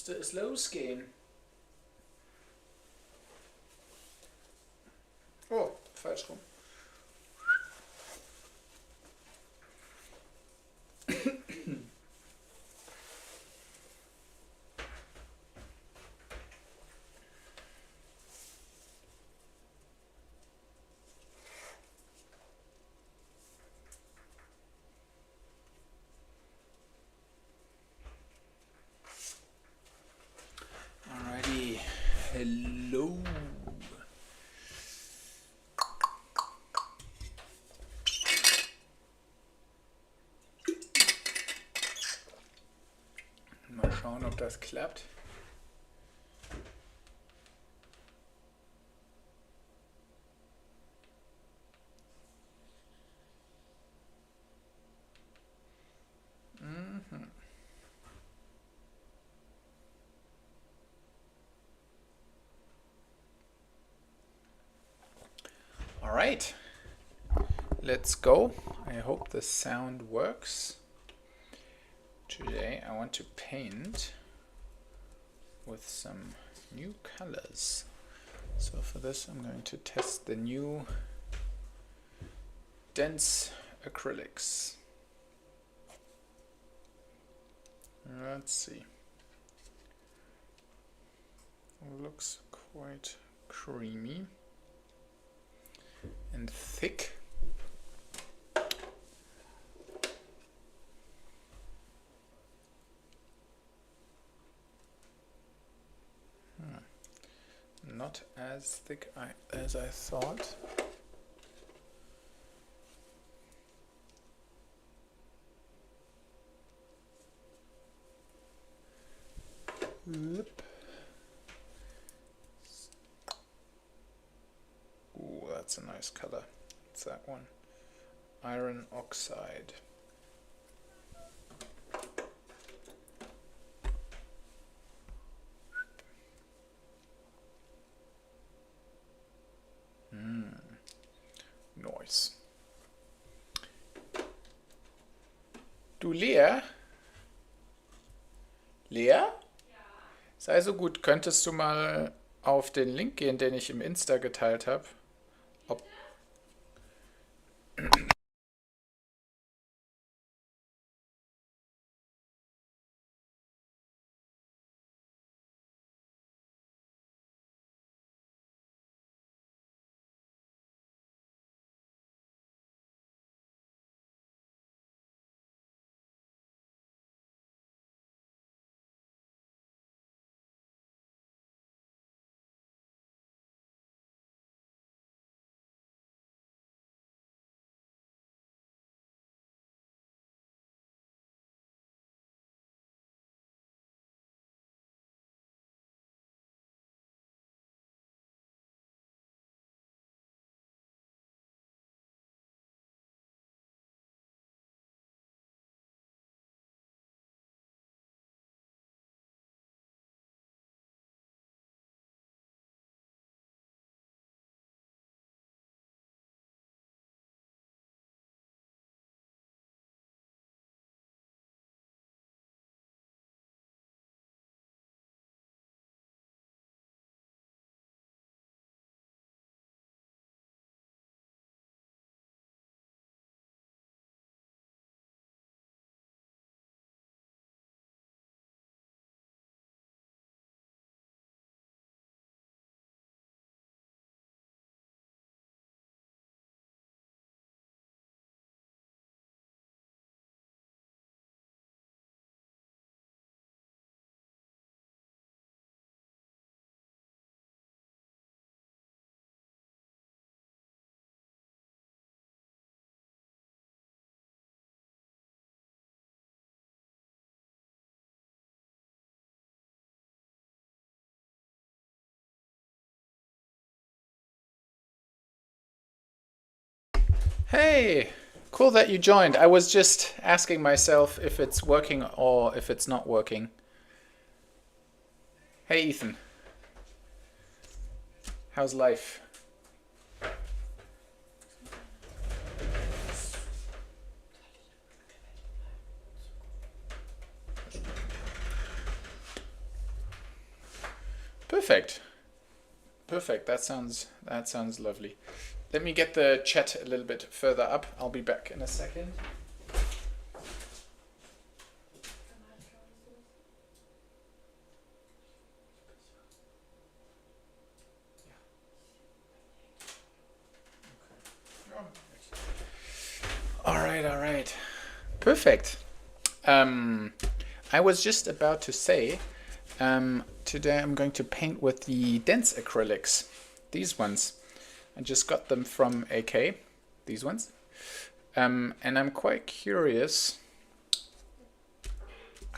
müsste es losgehen. Oh, falsch rum. Alrighty, hello. Mal schauen, ob das klappt. All right, let's go. I hope the sound works. Today I want to paint with some new colors. So for this I'm going to test the new dense acrylics. Let's see. Looks quite creamy and thick. Not as thick as I thought. Oop. Ooh, that's a nice color. What's that one? Iron oxide. Nice. Du Lea? Lea? Ja. Sei so gut, könntest du mal auf den Link gehen, den ich im Insta geteilt habe? Ob Hey, cool that you joined. I was just asking myself if it's working or if it's not working. Hey, Ethan. How's life? Perfect. Perfect. That sounds lovely. Let me get the chat a little bit further up. I'll be back in a second. All right. Perfect. I was just about to say, today I'm going to paint with the dense acrylics. These ones. I just got them from AK. These ones. And I'm quite curious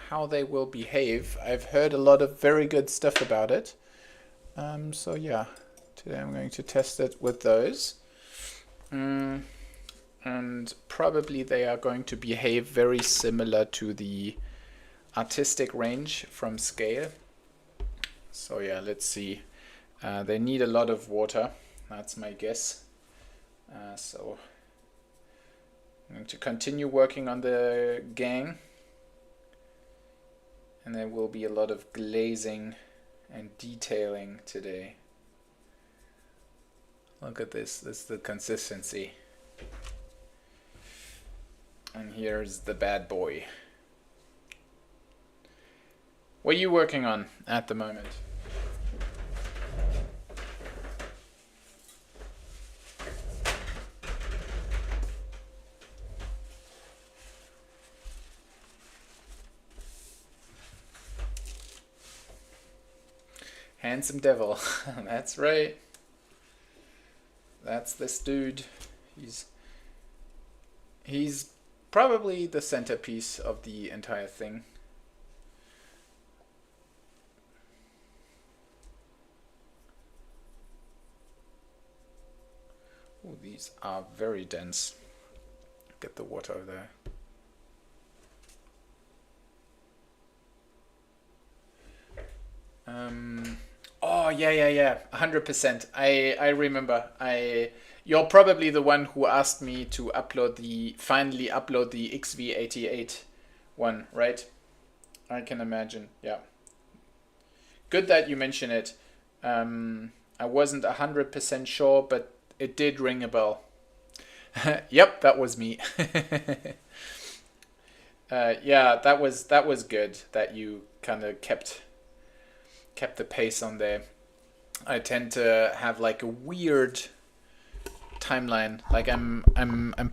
how they will behave. I've heard a lot of very good stuff about it. So yeah, today I'm going to test it with those. And probably they are going to behave very similar to the artistic range from Scale. So yeah, let's see. They need a lot of water, that's my guess. So I'm going to continue working on the gang, and there will be a lot of glazing and detailing today. Look at this, this is the consistency. And here's the bad boy. What are you working on at the moment? Handsome devil. That's right. That's this dude. He's probably the centerpiece of the entire thing. Oh, these are very dense. Get the water over there. Oh yeah, 100%. I remember. You're probably the one who asked me to finally upload the XV88 one, right? I can imagine. Yeah. Good that you mention it. I wasn't 100% sure, but it did ring a bell. Yep, that was me. Yeah, that was good that you kind of kept the pace on there. I tend to have like a weird timeline. Like I'm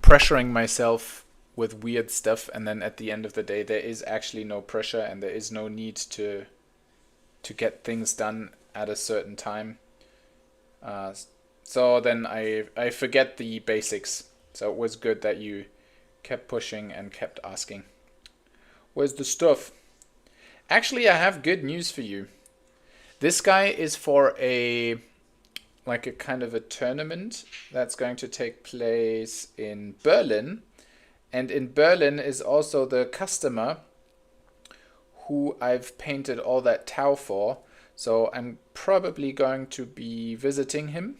pressuring myself with weird stuff, and then at the end of the day there is actually no pressure and there is no need to get things done at a certain time. So then I forget the basics. So it was good that you kept pushing and kept asking. Where's the stuff? Actually, I have good news for you. This guy is for a kind of a tournament that's going to take place in Berlin. And in Berlin is also the customer who I've painted all that Tau for. So I'm probably going to be visiting him.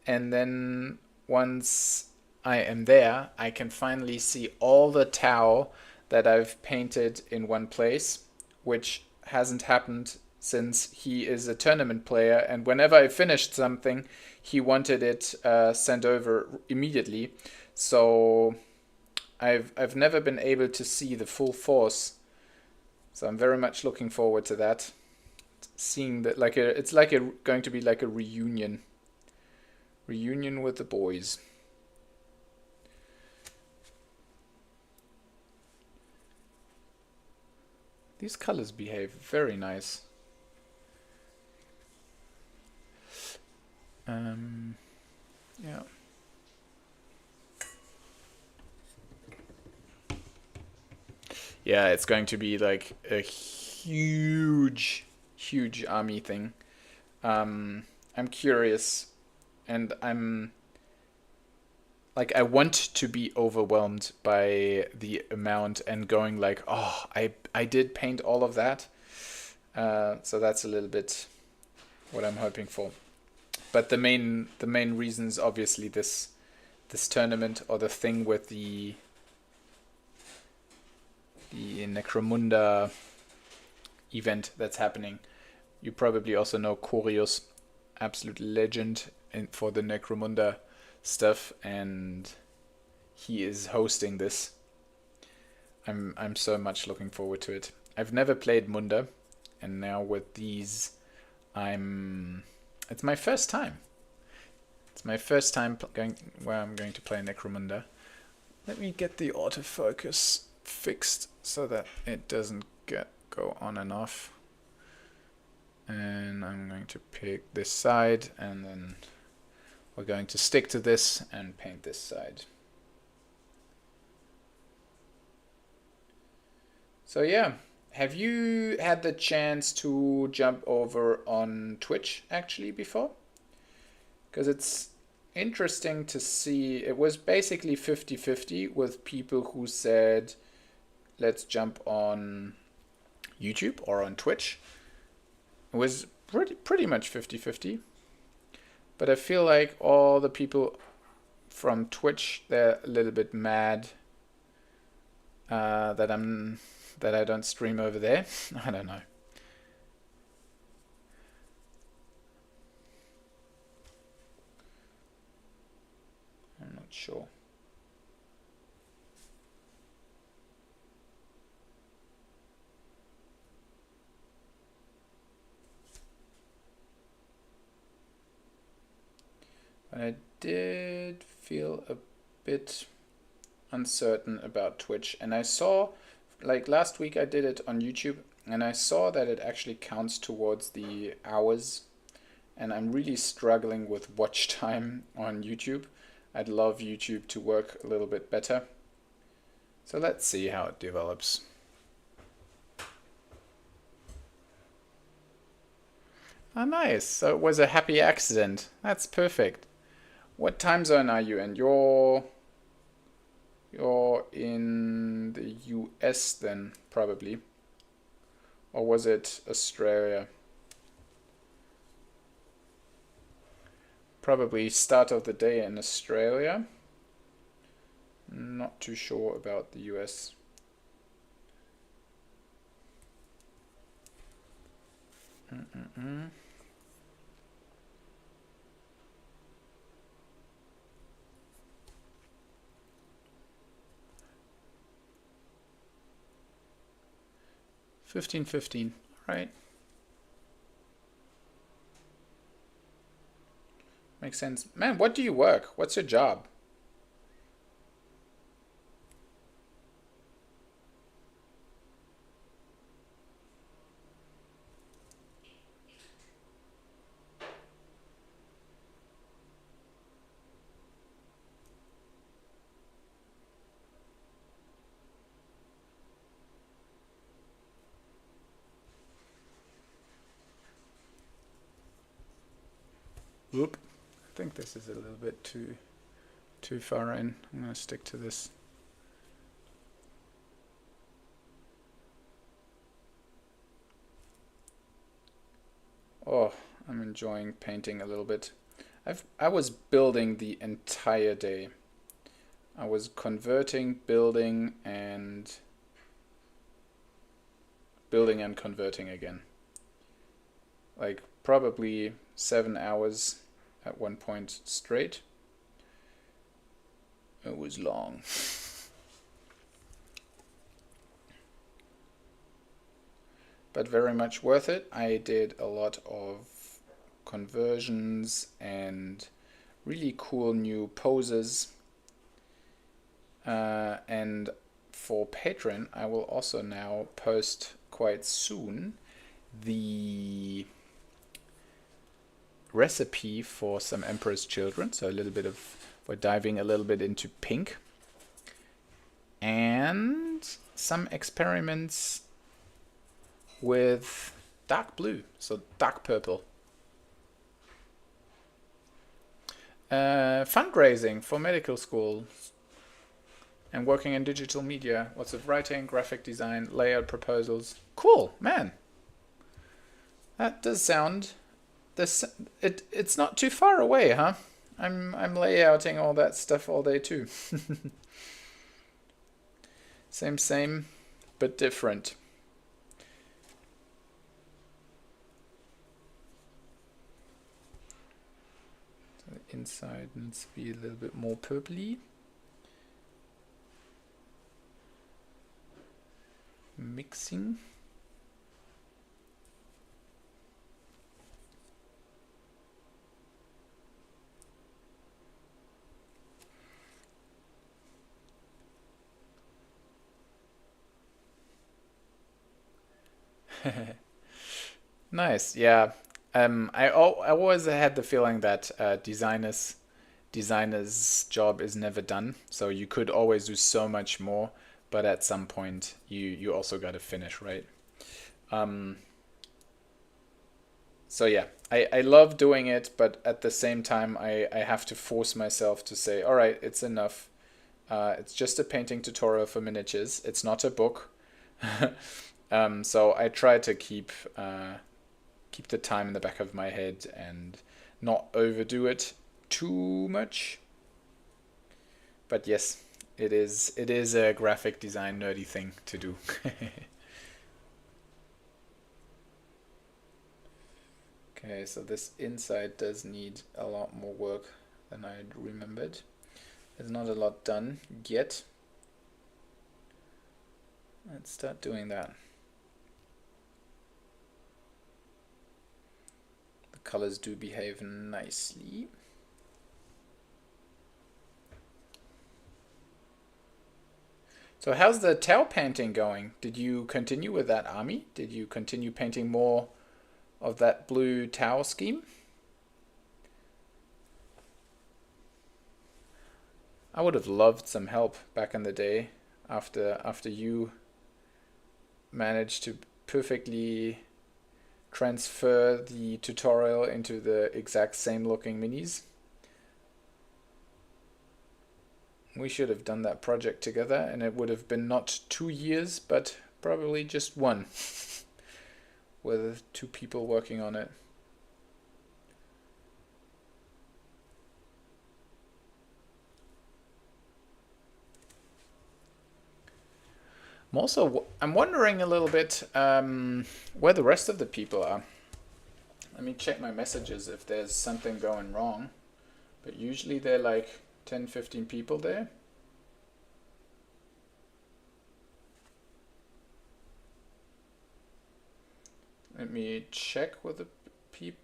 And then once I am there, I can finally see all the Tau that I've painted in one place, which hasn't happened since he is a tournament player, and whenever I finished something, he wanted it sent over immediately. So I've never been able to see the full force. So I'm very much looking forward to that. Seeing that it's going to be like a reunion with the boys. These colors behave very nice. Yeah. Yeah, it's going to be like a huge army thing. I'm curious, and I want to be overwhelmed by the amount and going like, oh, I did paint all of that. So that's a little bit what I'm hoping for. But the main reason is obviously this tournament, or the thing with the Necromunda event that's happening. You probably also know Corius, absolute legend for the Necromunda stuff, and he is hosting this. I'm so much looking forward to it. I've never played Munda, and now with these, it's my first time. It's my first time where I'm going to play Necromunda. Let me get the autofocus fixed so that it doesn't go on and off. And I'm going to pick this side, and then we're going to stick to this and paint this side. So yeah, have you had the chance to jump over on Twitch actually before? Because it's interesting to see. It was basically 50-50 with people who said, let's jump on YouTube or on Twitch. It was pretty much 50-50. But I feel like all the people from Twitch, they're a little bit mad that I don't stream over there. I don't know. I'm not sure. But I did feel a bit uncertain about Twitch, and I saw, like last week I did it on YouTube, and I saw that it actually counts towards the hours, and I'm really struggling with watch time on YouTube. I'd love YouTube to work a little bit better. So let's see how it develops. Oh, nice. So it was a happy accident. That's perfect. What time zone are you in? You're in the US then, probably. Or was it Australia? Probably start of the day in Australia. Not too sure about the US. Mm-mm-mm. $15.15. All right. Makes sense. Man, what do you work? What's your job? Whoop. I think this is a little bit too far in. I'm going to stick to this. Oh, I'm enjoying painting a little bit. I was building the entire day. I was converting, building and converting again. Like probably 7 hours at one point straight. It was long. But very much worth it. I did a lot of conversions and really cool new poses. And for Patreon, I will also now post quite soon the recipe for some Emperor's Children. So a little bit of, we're diving a little bit into pink. And some experiments with dark blue, so dark purple. Fundraising for medical school and working in digital media. Lots of writing, graphic design, layout proposals. Cool, man. That does sound... It's not too far away, huh? I'm layouting all that stuff all day too. Same, but different. inside needs to be a little bit more purpley. Mixing. Nice, yeah. I always had the feeling that designer's job is never done. So you could always do so much more, but at some point you also got to finish, right? So yeah, I love doing it, but at the same time I have to force myself to say, all right, it's enough. It's just a painting tutorial for miniatures. It's not a book. So I try to keep the time in the back of my head and not overdo it too much. But yes, it is a graphic design nerdy thing to do. Okay, so this inside does need a lot more work than I remembered. There's not a lot done yet. Let's start doing that. The colors do behave nicely. So how's the tail painting going? Did you continue with that army? Did you continue painting more of that blue tower scheme? I would have loved some help back in the day after you managed to perfectly transfer the tutorial into the exact same looking minis. We should have done that project together, and it would have been not 2 years, but probably just one, with 2 people working on it. I'm wondering a little bit where the rest of the people are. Let me check my messages if there's something going wrong. But usually they're like 10, 15 people there. Let me check with the people.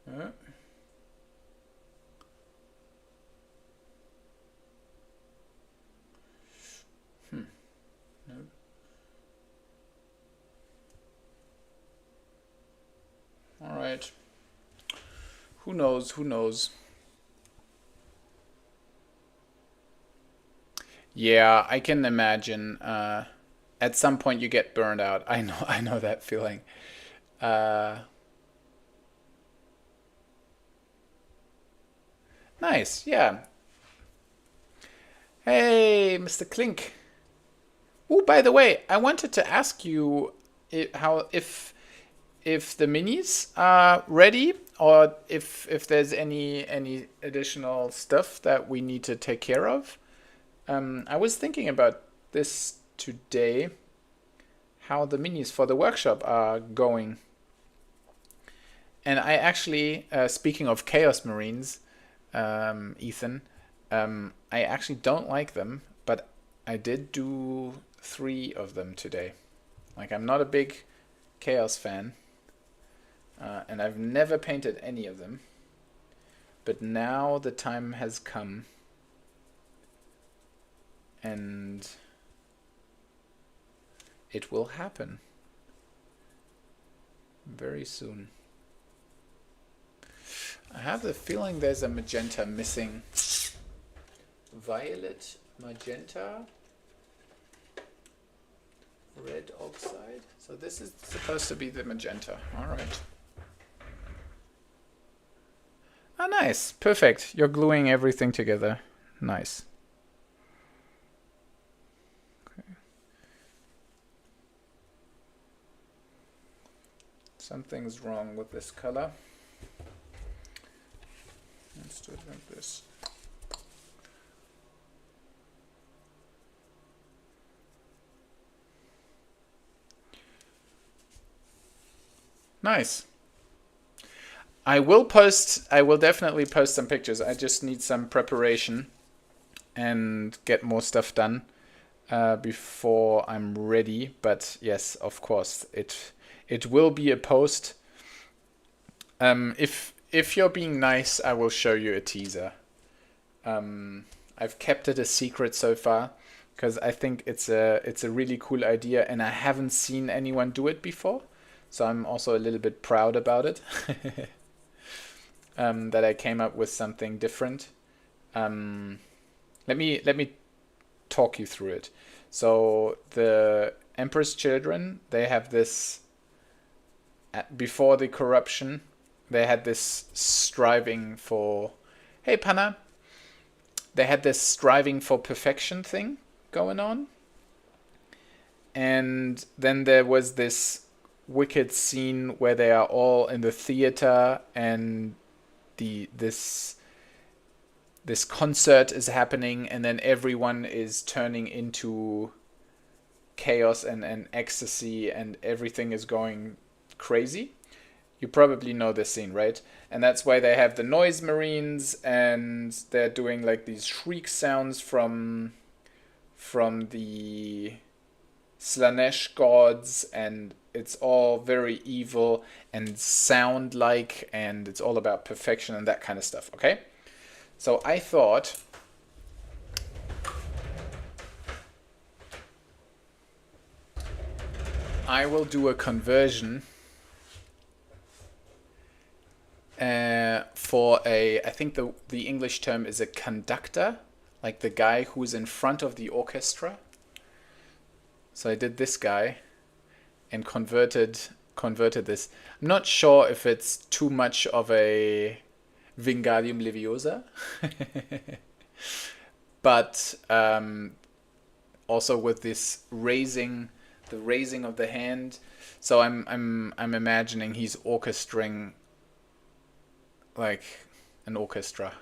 No. All right. Who knows? Who knows? Yeah, I can imagine. At some point you get burned out. I know. I know that feeling. Uh, nice. Yeah. Hey, Mr. Clink. Oh, by the way, I wanted to ask you how if the minis are ready, or if there's any additional stuff that we need to take care of. I was thinking about this today, how the minis for the workshop are going. And I actually, speaking of Chaos Marines, Ethan, I actually don't like them, but I did do 3 of them today. Like, I'm not a big Chaos fan, and I've never painted any of them. But now the time has come, and it will happen very soon. I have the feeling there's a magenta missing. Violet, magenta, red oxide. So this is supposed to be the magenta. All right. Ah, nice. Perfect. You're gluing everything together. Nice. Okay. Something's wrong with this color. Let's do it like this. Nice. I will definitely post some pictures. I just need some preparation and get more stuff done before I'm ready. But yes, of course, it will be a post. If you're being nice, I will show you a teaser. I've kept it a secret so far because I think it's a really cool idea, and I haven't seen anyone do it before. So I'm also a little bit proud about it. That I came up with something different. Let me talk you through it. So the Emperor's Children, they have this before the corruption, they had this striving for, hey Panna, they had this striving for perfection thing going on. And then there was this wicked scene where they are all in the theater and this concert is happening, and then everyone is turning into chaos and ecstasy, and everything is going crazy. You probably know this scene, right? And that's why they have the noise marines, and they're doing like these shriek sounds from the Slanesh gods, and it's all very evil and sound like, and it's all about perfection and that kind of stuff, okay? So I thought I will do a conversion for I think the English term is a conductor, like the guy who's in front of the orchestra. So I did this guy and converted this. I'm not sure if it's too much of a Wingardium Leviosa, but also with this raising of the hand. So I'm imagining he's orchestrating like an orchestra,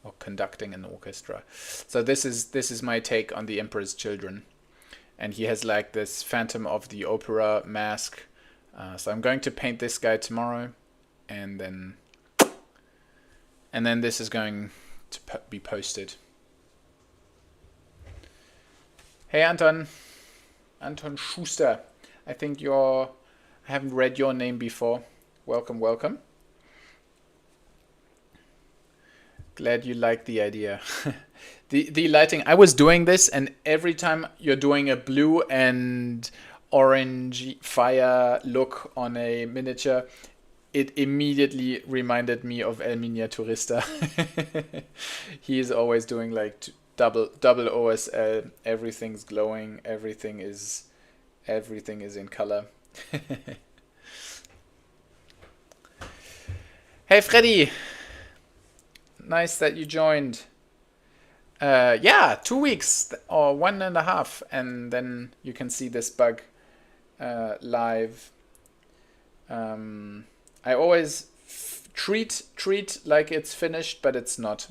or conducting an orchestra. So this is my take on the Emperor's Children. And he has like this Phantom of the Opera mask. So I'm going to paint this guy tomorrow, and then this is going to be posted. Hey Anton Schuster. I think I haven't read your name before. Welcome. Glad you like the idea. The lighting, I was doing this, and every time you're doing a blue and orange fire look on a miniature, it immediately reminded me of El Miniaturista. He is always doing like double OSL. Everything's glowing. Everything is in color. Hey Freddy, nice that you joined. Yeah, 2 weeks or 1.5, and then you can see this bug live. I always treat like it's finished, but it's not.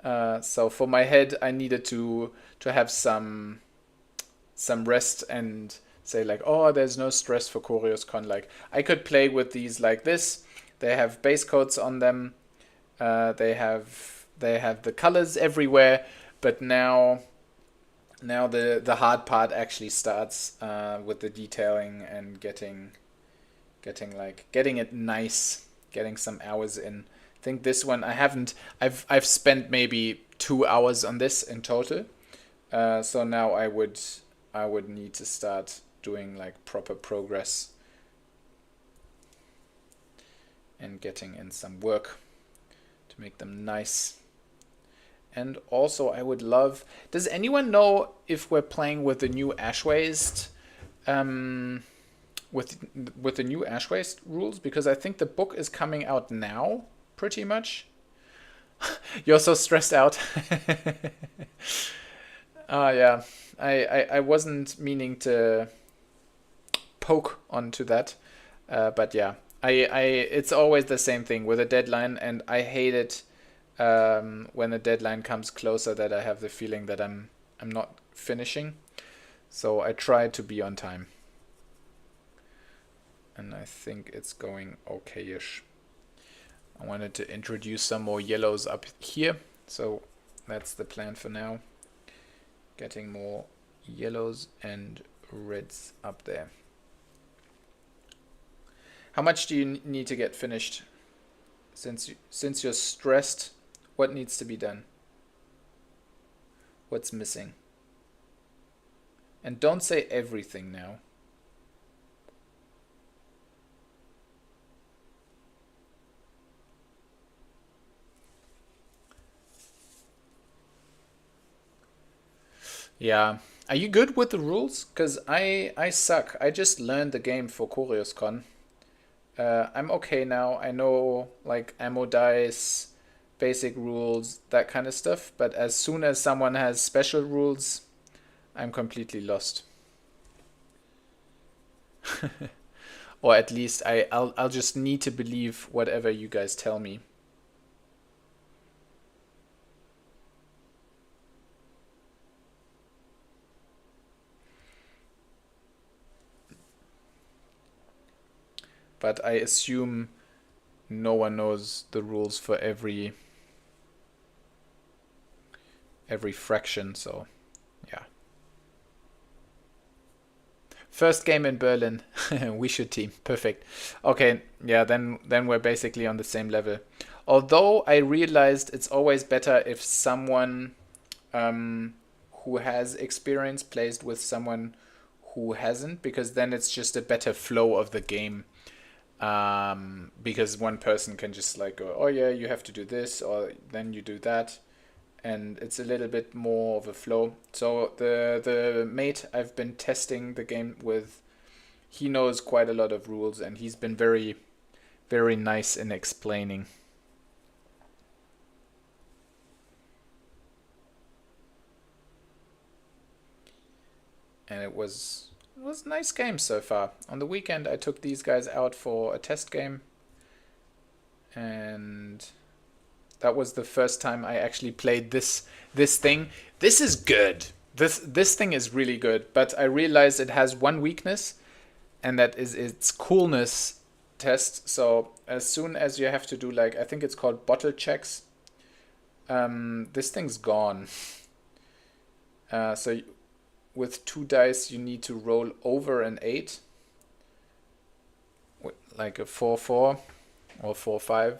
So for my head, I needed to have some rest and say like, oh, there's no stress for Corius Con. Like I could play with these like this. They have base coats on them. They have the colors everywhere, but now the hard part actually starts with the detailing and getting it nice, getting some hours in. I think this one I've spent maybe 2 hours on this in total. So now I would need to start doing like proper progress and getting in some work to make them nice. And also I would love, does anyone know if we're playing with the new Ash Waste with the new Ash Waste rules? Because I think the book is coming out now, pretty much. You're so stressed out. Yeah, I wasn't meaning to poke onto that, but yeah, it's always the same thing with a deadline, and I hate it when a deadline comes closer, that I have the feeling that I'm not finishing. So I try to be on time. and I think it's going okay-ish. I wanted to introduce some more yellows up here, so that's the plan for now. Getting more yellows and reds up there. How much do you need to get finished? Since you're stressed, what needs to be done? What's missing? And don't say everything now. Yeah. Are you good with the rules? Because I suck. I just learned the game for Corius Con. I'm okay now. I know like ammo dice, basic rules, that kind of stuff. But as soon as someone has special rules, I'm completely lost. Or at least I'll just need to believe whatever you guys tell me. But I assume no one knows the rules for every fraction, so yeah. First game in Berlin. We should team. Perfect. Okay, yeah, then we're basically on the same level. Although I realized it's always better if someone who has experience plays with someone who hasn't, because then it's just a better flow of the game. Because one person can just like go, oh yeah, you have to do this, or then you do that, and it's a little bit more of a flow. So the mate I've been testing the game with, he knows quite a lot of rules, and he's been very, very nice in explaining. And it was a nice game so far. On the weekend, I took these guys out for a test game, and that was the first time I actually played this thing. This is good. This thing is really good, but I realized it has one weakness, and that is its coolness test. So as soon as you have to do, like, I think it's called bottle checks, this thing's gone. So with 2 dice, you need to roll over an 8, like a 4-4 or 4-5.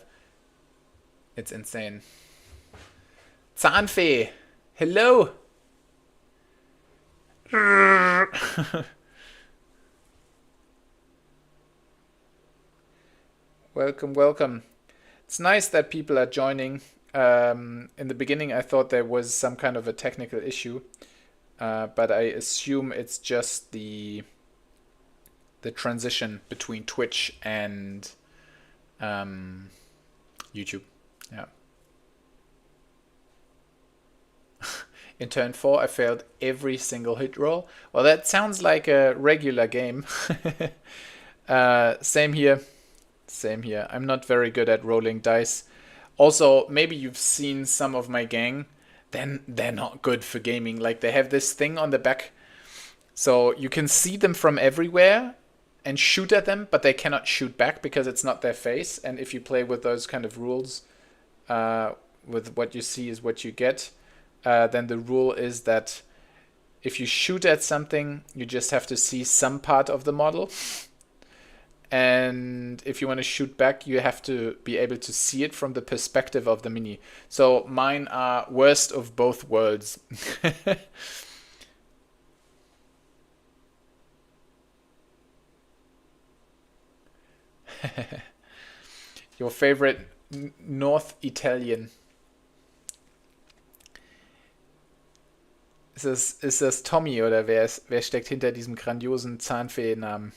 It's insane. Zahnfee, hello. Welcome, welcome. It's nice that people are joining. In the beginning, I thought there was some kind of a technical issue. But I assume it's just the transition between Twitch and YouTube. Yeah. In turn 4, I failed every single hit roll. Well, that sounds like a regular game. Same here. Same here. I'm not very good at rolling dice. Also, maybe you've seen some of my gang. Then they're not good for gaming. Like, they have this thing on the back, so you can see them from everywhere and shoot at them, but they cannot shoot back because it's not their face. And if you play with those kind of rules, with what you see is what you get, then the rule is that if you shoot at something, you just have to see some part of the model. And if you want to shoot back, you have to be able to see it from the perspective of the mini. So mine are worst of both worlds. Your favorite North Italian. Ist das Tommy, oder wer steckt hinter diesem grandiosen Zahnfee-Namen?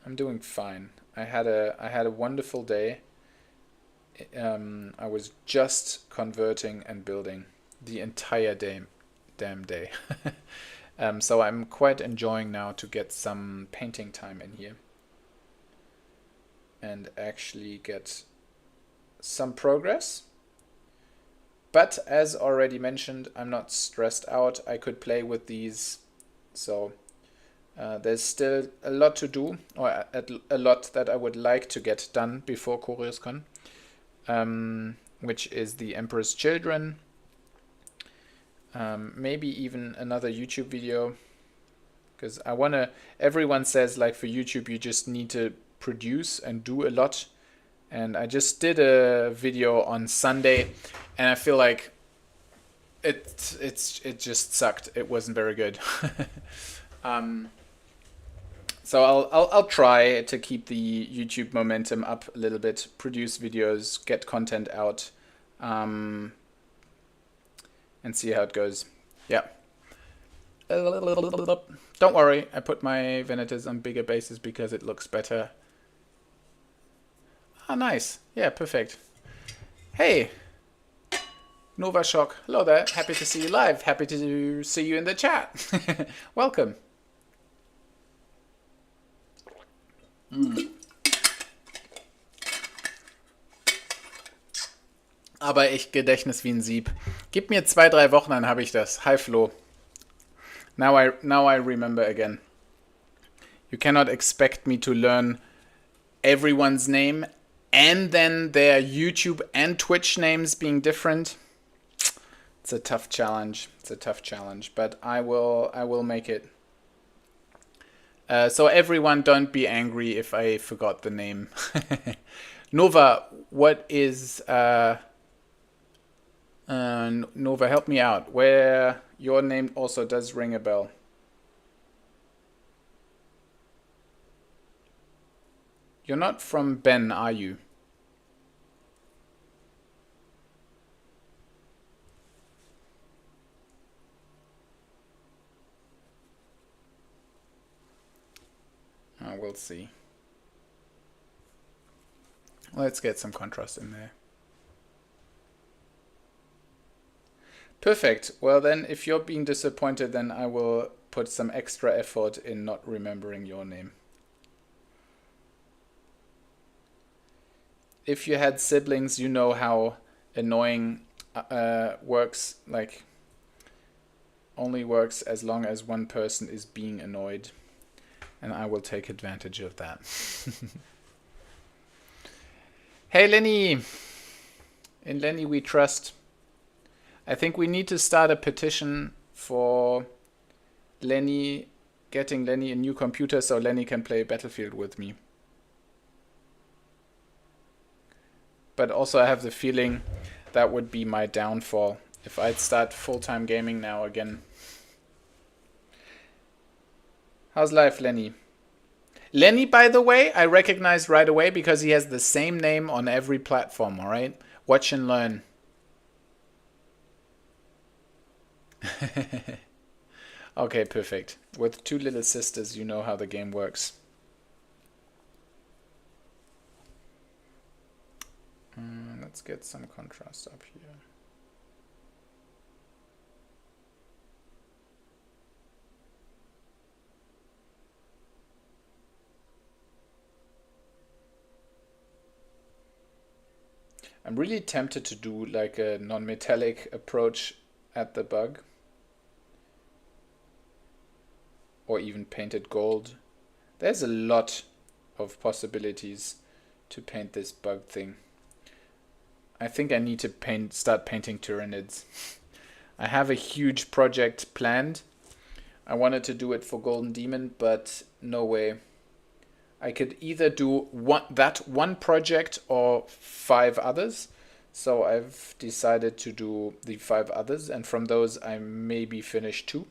I'm doing fine. I had a wonderful day. I was just converting and building the entire damn day. So I'm quite enjoying now to get some painting time in here and actually get some progress. But as already mentioned, I'm not stressed out. I could play with these. So there's still a lot to do, or a lot that I would like to get done before Corius Con, which is the Emperor's Children. Maybe even another YouTube video, because I want to, everyone says like for YouTube you just need to produce and do a lot, and I just did a video on Sunday and I feel like it just sucked. It wasn't very good. So I'll try to keep the YouTube momentum up a little bit, produce videos, get content out, and see how it goes. Yeah. Don't worry, I put my Venators on bigger bases because it looks better. Ah, nice. Yeah, perfect. Hey, Nova Shock. Hello there. Happy to see you live. Happy to see you in the chat. Welcome. Aber echt Gedächtnis wie ein Sieb. Gib mir 2-3 Wochen, dann habe ich das. Hi Flo. Now I remember again. You cannot expect me to learn everyone's name and then their YouTube and Twitch names being different. It's a tough challenge. It's a tough challenge, but I will make it. So everyone, don't be angry if I forgot the name. Nova, what is Nova? Help me out. Where your name also does ring a bell. You're not from Ben, are you? We'll see. Let's get some contrast in there. Perfect. Well then, if you're being disappointed, then I will put some extra effort in not remembering your name. If you had siblings, you know how annoying works, like only works as long as one person is being annoyed. And I will take advantage of that. Hey Lenny! In Lenny we trust. I think we need to start a petition for Lenny, getting Lenny a new computer so Lenny can play Battlefield with me. But also I have the feeling that would be my downfall if I'd start full-time gaming now again. How's life, Lenny? Lenny, by the way, I recognize right away because he has the same name on every platform, alright? Watch and learn. Okay, perfect. With 2 little sisters, you know how the game works. Let's get some contrast up here. I'm really tempted to do like a non-metallic approach at the bug. Or even painted gold. There's a lot of possibilities to paint this bug thing. I think I need to start painting Tyranids. I have a huge project planned. I wanted to do it for Golden Demon, but no way. I could either do that one project or 5 others. So I've decided to do the 5 others, and from those I maybe finish 2.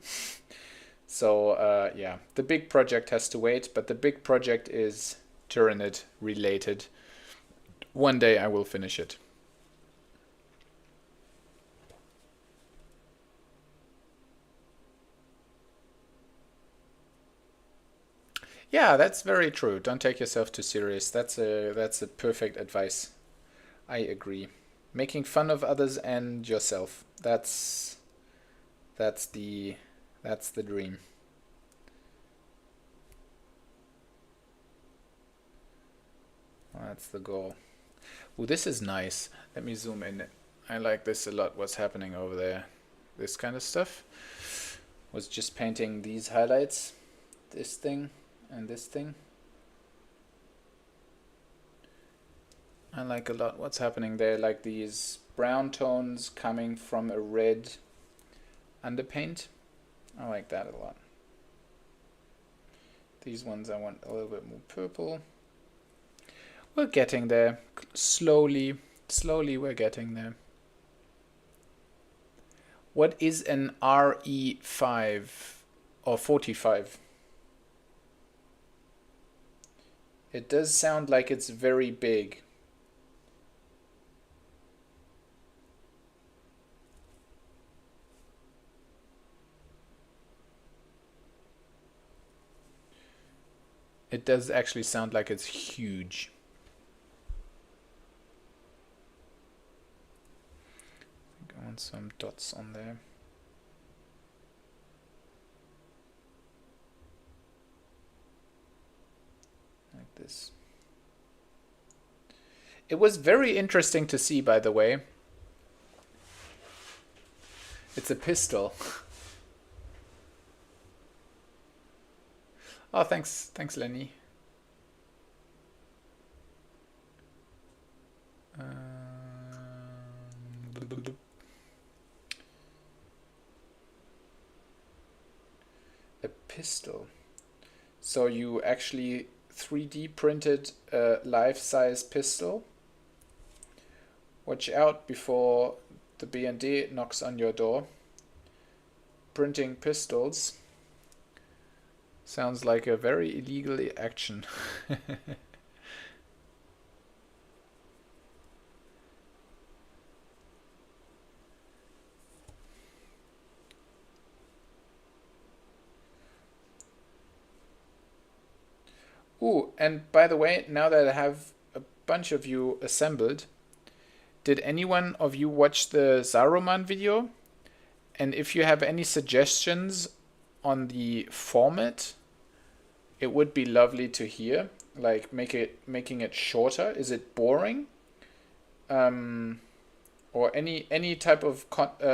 So yeah, the big project has to wait, but the big project is Tyranid related. One day I will finish it. Yeah, that's very true. Don't take yourself too serious. That's a perfect advice. I agree. Making fun of others and yourself. That's the dream. That's the goal. Oh, this is nice. Let me zoom in. I like this a lot, what's happening over there. This kind of stuff. Was just painting these highlights. This thing and this thing. I like a lot what's happening there, like these brown tones coming from a red underpaint. I like that a lot. These ones I want a little bit more purple. We're getting there. Slowly we're getting there. What is an RE5 or 45? It does sound like it's very big. It does actually sound like it's huge. I want some dots on there. Like this. It was very interesting to see, by the way. It's a pistol. Oh, thanks, Lenny. A pistol. So you actually 3D printed a life-size pistol. Watch out before the B&D knocks on your door. Printing pistols. Sounds like a very illegal action. Ooh, and by the way, now that I have a bunch of you assembled, did anyone of you watch the Saruman video? And if you have any suggestions on the format, it would be lovely to hear. Like making it shorter. Is it boring? Or any type of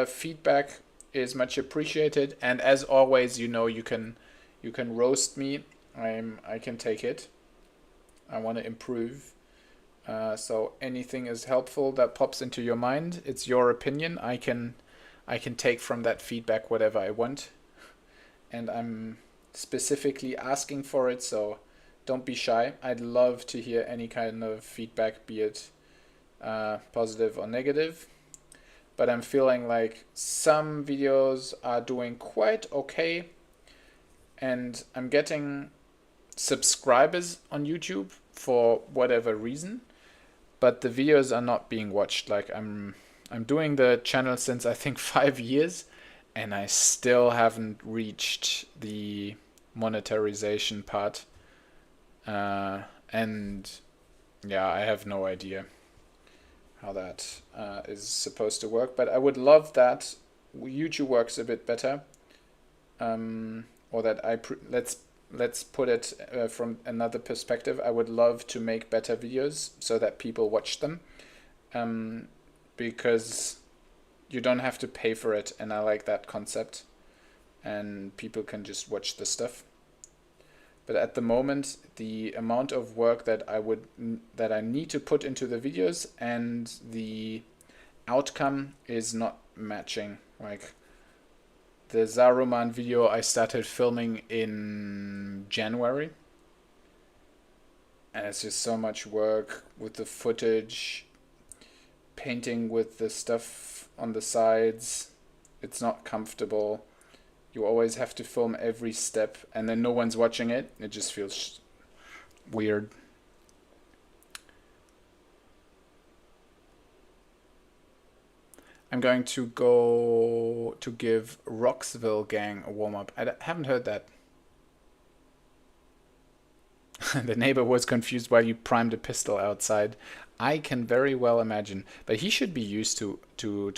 feedback is much appreciated. And as always, you know, you can roast me. I can take it. I want to improve. So anything is helpful that pops into your mind. It's your opinion. I can take from that feedback whatever I want. And I'm specifically asking for it, so don't be shy. I'd love to hear any kind of feedback, be it positive or negative. But I'm feeling like some videos are doing quite okay, and I'm getting subscribers on YouTube for whatever reason, but the videos are not being watched. Like I'm doing the channel since I think 5 years, and I still haven't reached the monetization part. And yeah, I have no idea how that is supposed to work, but I would love that YouTube works a bit better, or that let's put it from another perspective. I would love to make better videos so that people watch them, because you don't have to pay for it, and I like that concept, and people can just watch the stuff. But at the moment, the amount of work that I need to put into the videos and the outcome is not matching. Like the Saruman video I started filming in January, and it's just so much work with the footage, painting with the stuff on the sides. It's not comfortable. You always have to film every step, and then no one's watching it. It just feels weird. I'm going to go to give Roxville Gang a warm-up. I haven't heard that. The neighbor was confused while you primed a pistol outside. I can very well imagine. But he should be used to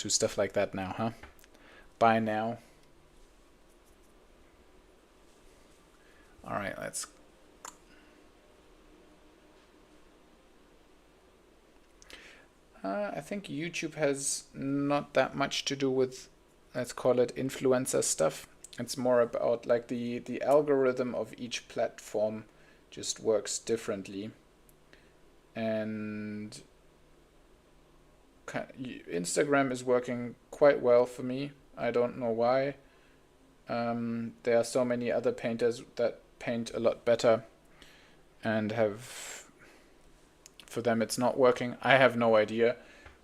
stuff like that now, huh? By now. Alright, let's... I think YouTube has not that much to do with, let's call it influencer stuff. It's more about like the algorithm of each platform just works differently. And Instagram is working quite well for me. I don't know why. There are so many other painters that paint a lot better and have, for them it's not working. I have no idea,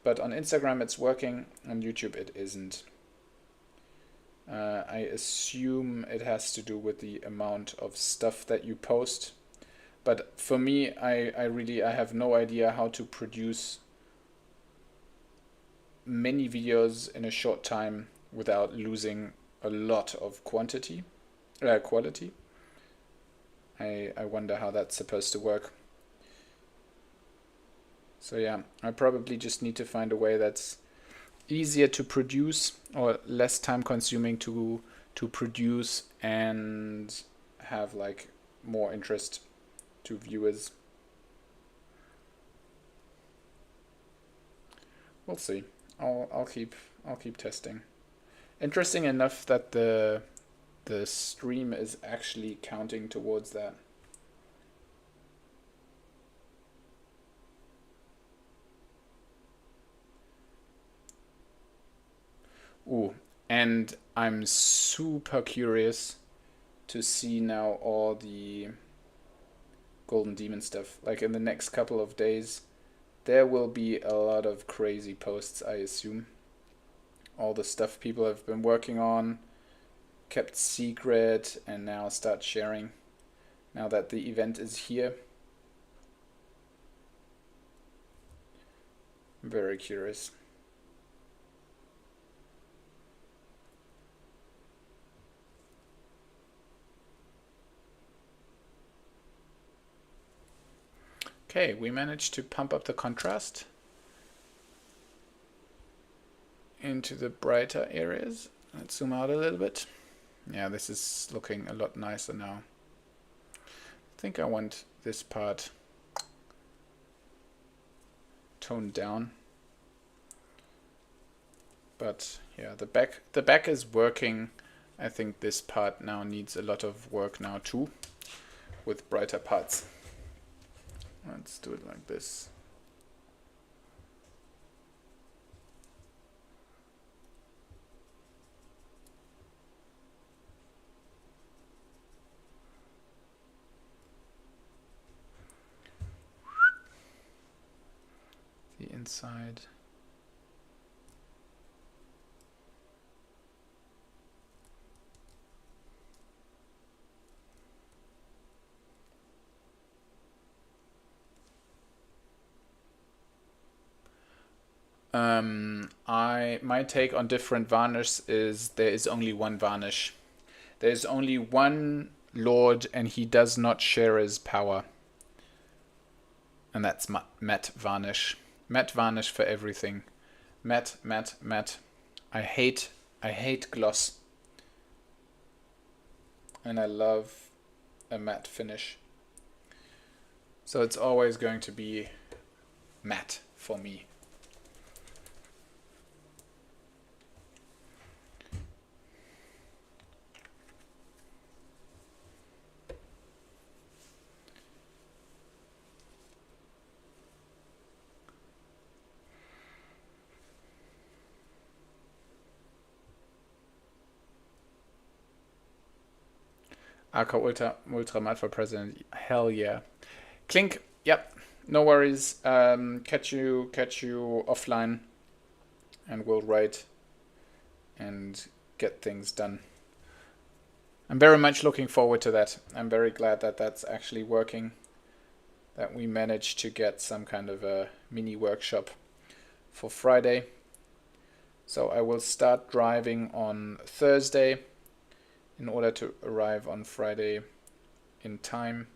but on Instagram it's working, on YouTube it isn't. I assume it has to do with the amount of stuff that you post, but for me, I have no idea how to produce many videos in a short time without losing a lot of quality. I wonder how that's supposed to work. So yeah, I probably just need to find a way that's easier to produce or less time consuming to produce and have like more interest to viewers. We'll see. I'll keep testing. Interesting enough that the stream is actually counting towards that. Ooh, and I'm super curious to see now all the Golden Demon stuff. Like in the next couple of days, there will be a lot of crazy posts, I assume. All the stuff people have been working on, kept secret, and now start sharing. Now that the event is here. I'm very curious. Okay, we managed to pump up the contrast into the brighter areas. Let's zoom out a little bit. Yeah, this is looking a lot nicer now. I think I want this part toned down. But yeah, the back is working. I think this part now needs a lot of work now too, with brighter parts. Let's do it like this. The inside. My take on different varnish is there is only one varnish. There is only one Lord, and he does not share his power. And that's matte varnish. Matte varnish for everything. Matte, matte, matte. I hate gloss. And I love a matte finish. So it's always going to be matte for me. Arca Ultra Matte for President. Hell yeah. Clink. Yep. No worries. Catch you offline, and we'll write and get things done. I'm very much looking forward to that. I'm very glad that that's actually working. That we managed to get some kind of a mini workshop for Friday. So I will start driving on Thursday in order to arrive on Friday in time.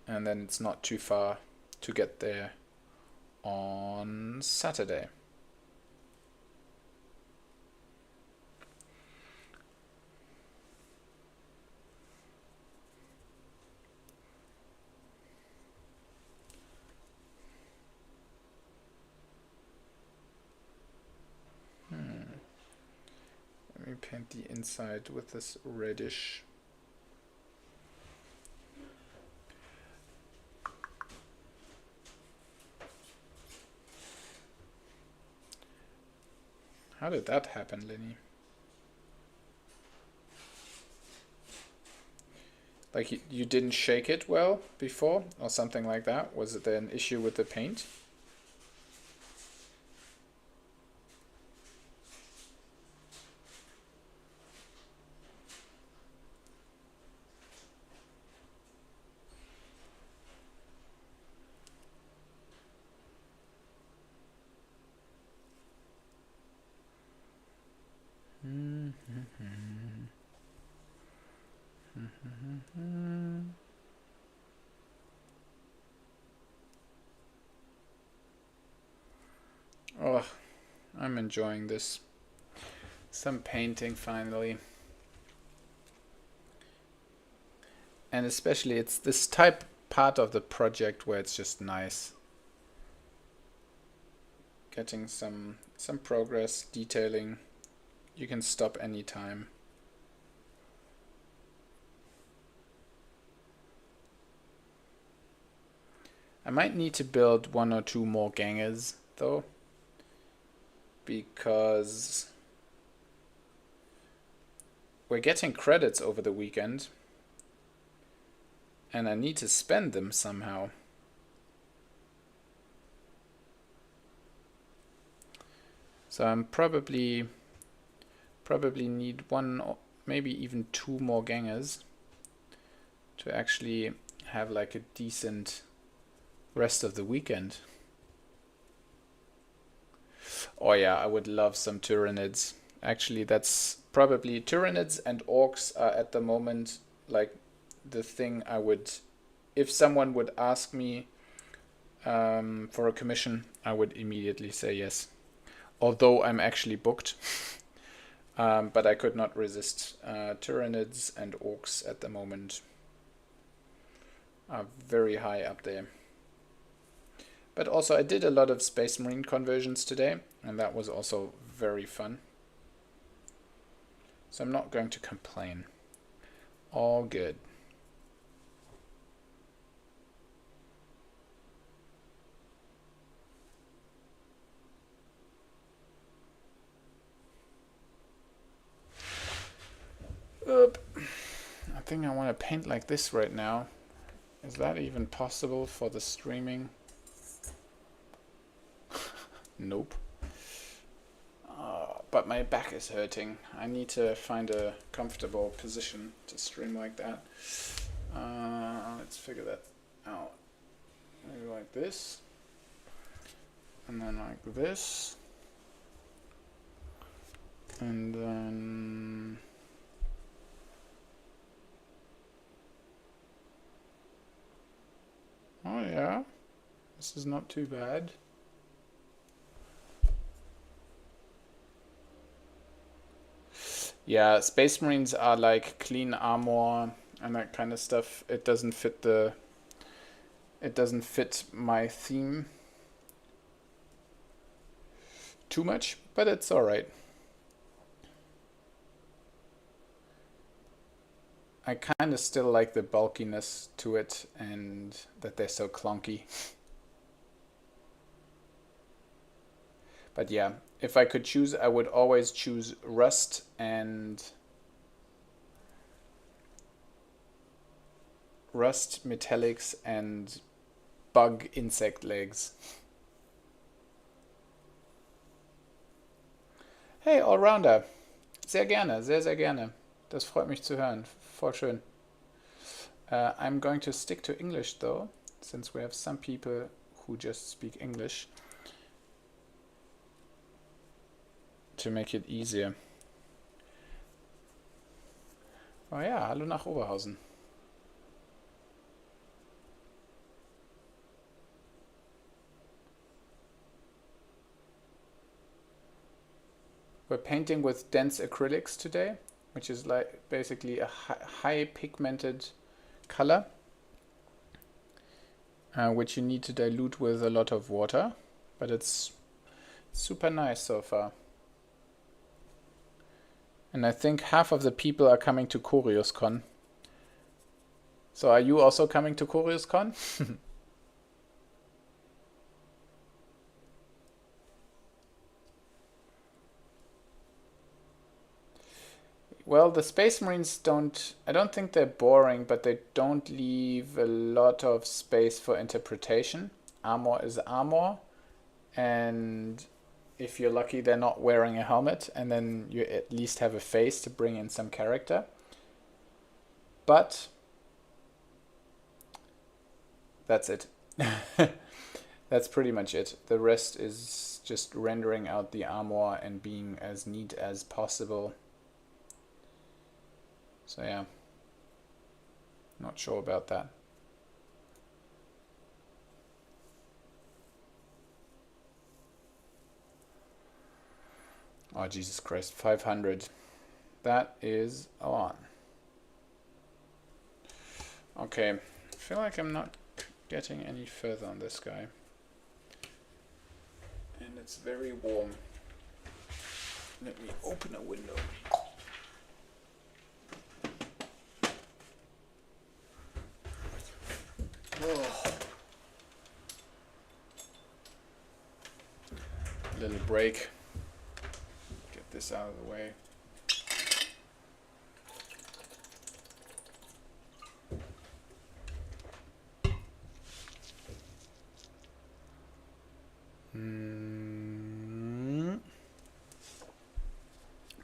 And then it's not too far to get there on Saturday. paint the inside with this reddish. How did that happen, Lenny? Like you didn't shake it well before or something like that? Was it an issue with the paint? Oh, I'm enjoying this. Some painting finally. And especially it's this type part of the project where it's just nice. Getting some progress, detailing. You can stop anytime. I might need to build 1 or 2 more gangers though, because we're getting credits over the weekend and I need to spend them somehow. So I'm probably need 1 or maybe even 2 more gangers to actually have like a decent rest of the weekend. Oh yeah, I would love some Tyranids. Actually, that's probably Tyranids and Orcs are at the moment like the thing I would, if someone would ask me for a commission, I would immediately say yes. Although I'm actually booked. But I could not resist. Tyranids and Orcs at the moment are very high up there. But also I did a lot of Space Marine conversions today, and that was also very fun. So I'm not going to complain. All good. I think I want to paint like this right now. Is that even possible for the streaming? Nope. But my back is hurting. I need to find a comfortable position to stream like that. Let's figure that out. Maybe like this. And then like this. And then... Oh yeah, this is not too bad. Yeah, Space Marines are like clean armor and that kind of stuff. It doesn't fit my theme too much, but it's alright. I kind of still like the bulkiness to it and that they're so clunky. But yeah, if I could choose, I would always choose rust and rust, metallics and bug insect legs. Hey, Allrounder. Sehr gerne, sehr, sehr gerne. Das freut mich zu hören. Voll schön. I'm going to stick to English though, since we have some people who just speak English, to make it easier. Oh ja, hallo nach Oberhausen. We're painting with dense acrylics today, which is like basically a high pigmented color, which you need to dilute with a lot of water, but it's super nice so far. And I think half of the people are coming to Corius Con. So are you also coming to Corius Con? Well, the Space Marines I don't think they're boring, but they don't leave a lot of space for interpretation. Armor is armor, and if you're lucky, they're not wearing a helmet, and then you at least have a face to bring in some character. But that's it. That's pretty much it. The rest is just rendering out the armor and being as neat as possible. So yeah, not sure about that. Oh, Jesus Christ, 500. That is a lot. Okay, I feel like I'm not getting any further on this guy. And it's very warm. Let me open a window. Oh. Little break. Get this out of the way.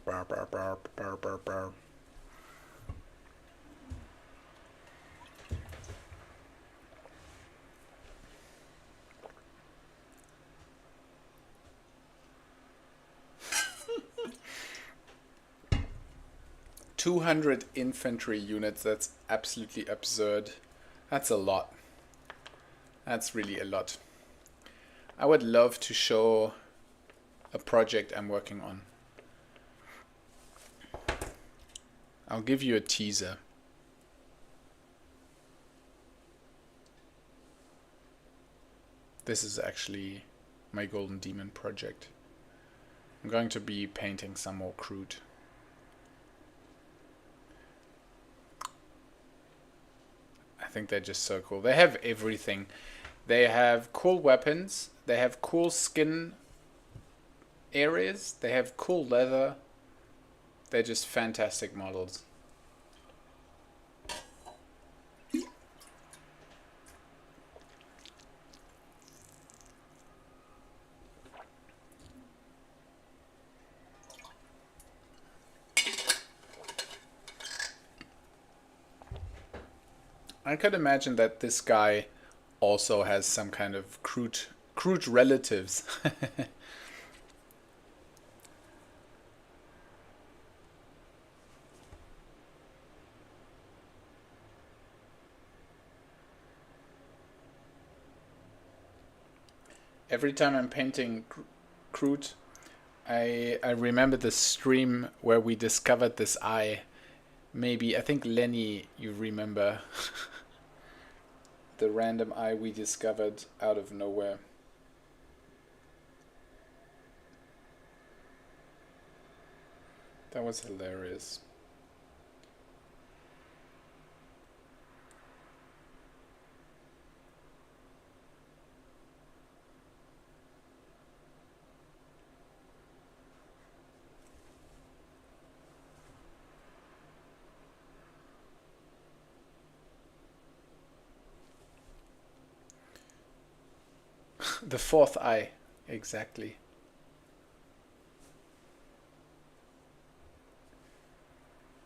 Bar, bar, bar, bar, bar, bar. "200 infantry units, that's absolutely absurd. That's a lot. That's really a lot. I would love to show a project I'm working on. I'll give you a teaser. This is actually my Golden Demon project. I'm going to be painting some more crude. I think they're just so cool. They have everything. They have cool weapons. They have cool skin areas. They have cool leather. They're just fantastic models. I could imagine that this guy also has some kind of crude relatives. Every time I'm painting crude, I remember the stream where we discovered this eye. Maybe, I think Lenny, you remember the random eye we discovered out of nowhere. That was hilarious. The fourth eye, exactly.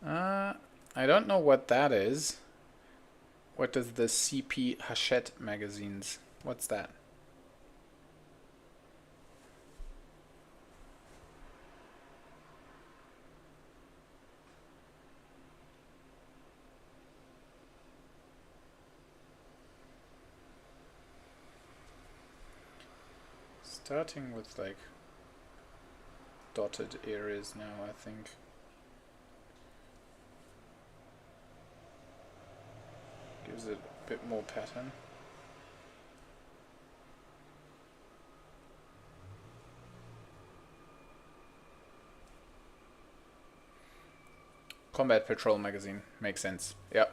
I don't know what that is. What does the CP Hachette magazines? What's that? Starting with like dotted areas now, I think. Gives it a bit more pattern. Combat Patrol magazine. Makes sense. Yeah.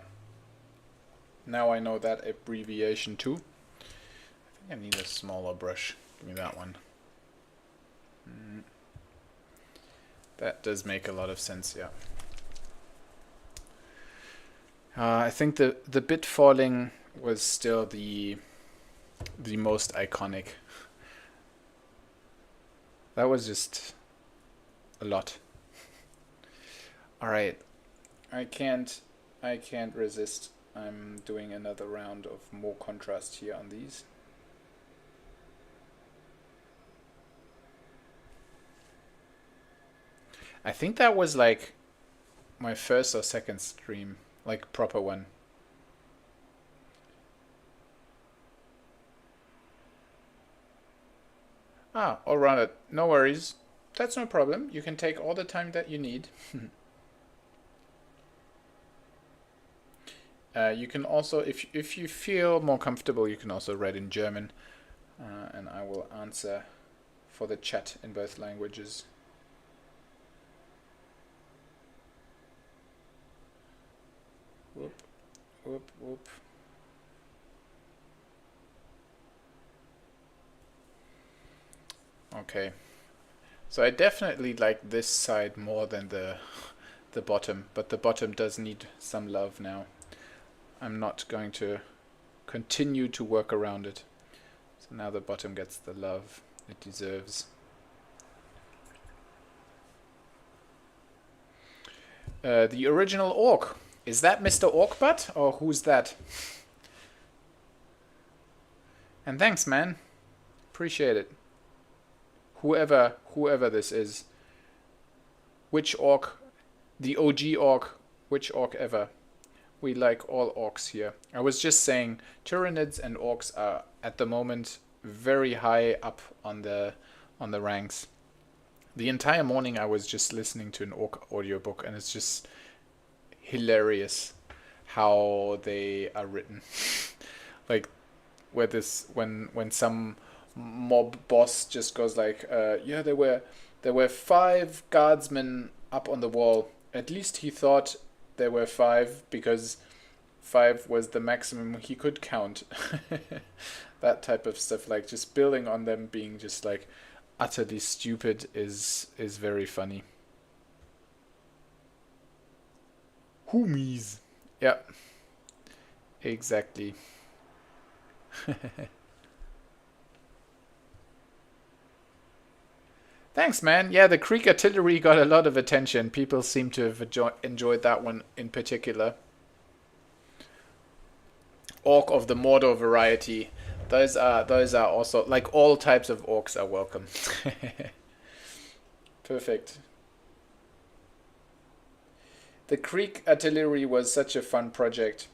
Now I know that abbreviation too. I think I need a smaller brush. Give me that one. That does make a lot of sense, yeah. I think the bit falling was still the most iconic. That was just a lot. All right, I can't resist. I'm doing another round of more contrast here on these. I think that was like my first or second stream, like proper one. Ah, all right, no worries. That's no problem. You can take all the time that you need. You can also, if you feel more comfortable, you can also read in German, and I will answer for the chat in both languages. Whoop, whoop, whoop. Okay. So I definitely like this side more than the bottom, but the bottom does need some love now. I'm not going to continue to work around it. So now the bottom gets the love it deserves. The original orc. Is that Mr. Orcbutt, or who's that? And thanks, man. Appreciate it. Whoever this is. Which orc? The OG orc. Which orc ever? We like all orcs here. I was just saying, Tyranids and orcs are at the moment very high up on the ranks. The entire morning I was just listening to an orc audiobook, and it's just hilarious how they are written. Like when some mob boss just goes like, yeah, there were 5 guardsmen up on the wall. At least he thought there were 5 because 5 was the maximum he could count. That type of stuff, like just building on them being just like utterly stupid is very funny. Homies. Yeah. Exactly. Thanks, man. Yeah, the Creek artillery got a lot of attention. People seem to have enjoyed that one in particular. Orc of the Mordor variety. Those are also, like, all types of orcs are welcome. Perfect. The Creek artillery was such a fun project.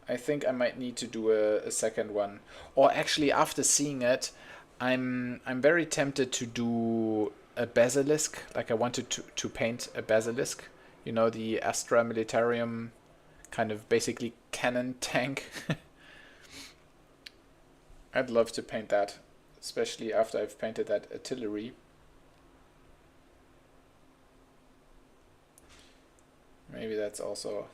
I think I might need to do a second one. Or actually, after seeing it, I'm very tempted to do a basilisk. Like I wanted to paint a basilisk. You know, the Astra Militarium kind of basically cannon tank. I'd love to paint that, especially after I've painted that artillery. Maybe that's also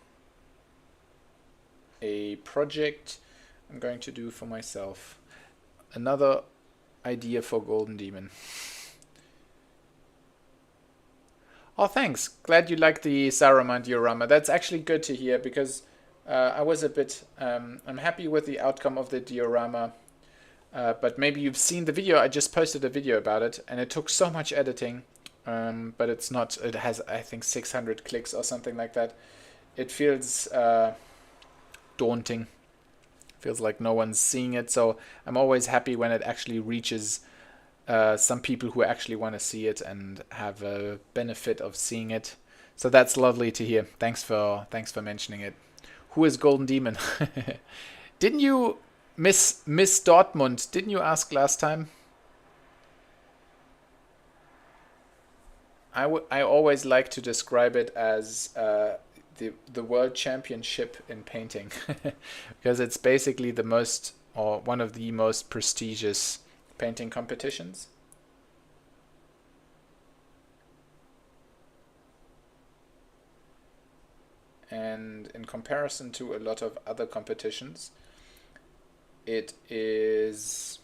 a project I'm going to do for myself. Another idea for Golden Demon. Oh, thanks. Glad you like the Saruman diorama. That's actually good to hear because I was a bit... I'm happy with the outcome of the diorama. But maybe you've seen the video. I just posted a video about it and it took so much editing. But it's not... It has, I think, 600 clicks or something like that. It feels daunting. Feels like no one's seeing it. So I'm always happy when it actually reaches some people who actually want to see it and have a benefit of seeing it. So that's lovely to hear. Thanks for mentioning it. Who is Golden Demon? Didn't you Miss Dortmund? Didn't you ask last time? I always like to describe it as the world championship in painting because it's basically the most, or one of the most prestigious painting competitions. and in comparison to a lot of other competitions, it is,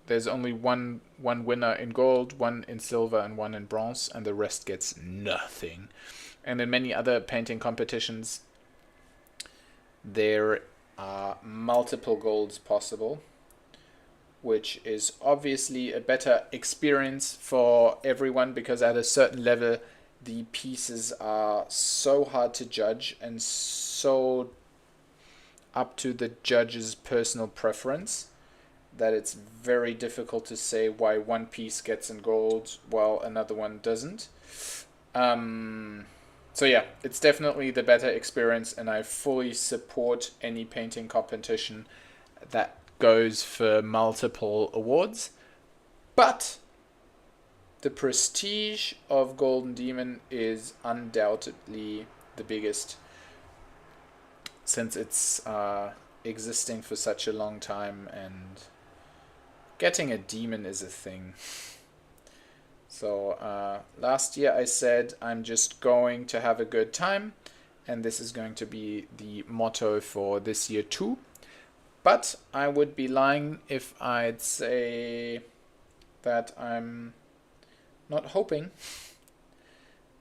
there's only one winner in gold, one in silver, and one in bronze, and the rest gets nothing. And in many other painting competitions, there are multiple golds possible, which is obviously a better experience for everyone, because at a certain level the pieces are so hard to judge and so up to the judge's personal preference that it's very difficult to say why one piece gets in gold while another one doesn't. So yeah, it's definitely the better experience, and I fully support any painting competition that goes for multiple awards. But the prestige of Golden Demon is undoubtedly the biggest, since it's existing for such a long time, and getting a demon is a thing. So last year I said I'm just going to have a good time, and this is going to be the motto for this year too. But I would be lying if I'd say that I'm not hoping.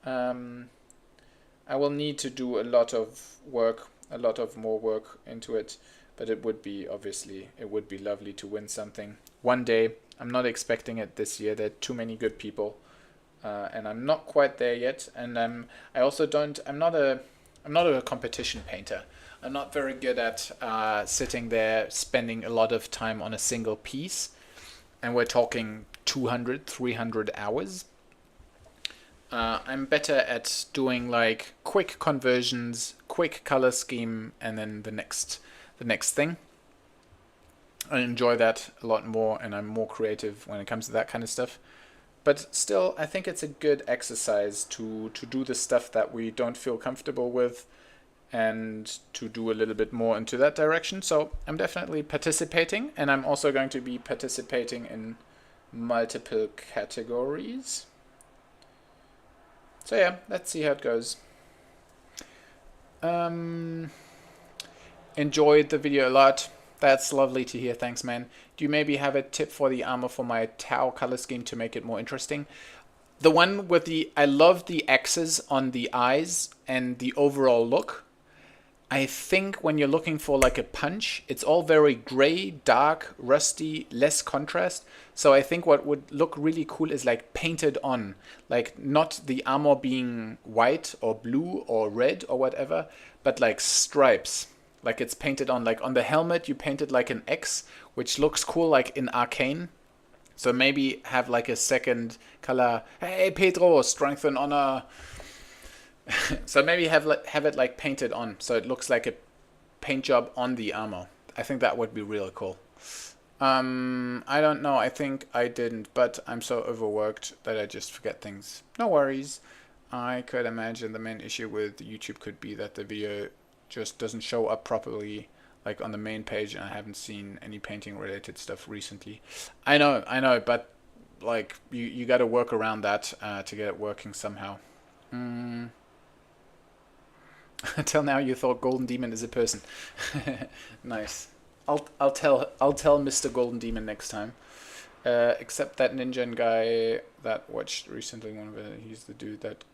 I will need to do a lot of work, a lot of more work into it, but it would be, obviously, it would be lovely to win something one day. I'm not expecting it this year. There are too many good people, and I'm not quite there yet. And I also don't. I'm not a competition painter. I'm not very good at sitting there spending a lot of time on a single piece, and we're talking 200, 300 hours. I'm better at doing like quick conversions, quick color scheme, and then the next thing. I enjoy that a lot more, and I'm more creative when it comes to that kind of stuff. But still, I think it's a good exercise to do the stuff that we don't feel comfortable with, and to do a little bit more into that direction. So I'm definitely participating, and I'm also going to be participating in multiple categories. So yeah, let's see how it goes. Enjoyed the video a lot. That's lovely to hear. Thanks, man. Do you maybe have a tip for the armor for my Tau color scheme to make it more interesting? The one with the, I love the X's on the eyes and the overall look. I think when you're looking for like a punch, it's all very gray, dark, rusty, less contrast. So I think what would look really cool is like painted on, like not the armor being white or blue or red or whatever, but like stripes. Like it's painted on, like on the helmet you painted like an X, which looks cool like in Arcane. So maybe have like a second color. Hey Pedro, strength and honor. So maybe have it like painted on, so it looks like a paint job on the armor. I think that would be really cool. I don't know. I think I didn't, but I'm so overworked that I just forget things. No worries. I could imagine the main issue with YouTube could be that the video just doesn't show up properly, like on the main page, and I haven't seen any painting related stuff recently. I know, but like you got to work around that to get it working somehow. Until now, you thought Golden Demon is a person. Nice. I'll tell Mr. Golden Demon next time. Except that Ninja guy that watched recently, one of it. He's the dude that.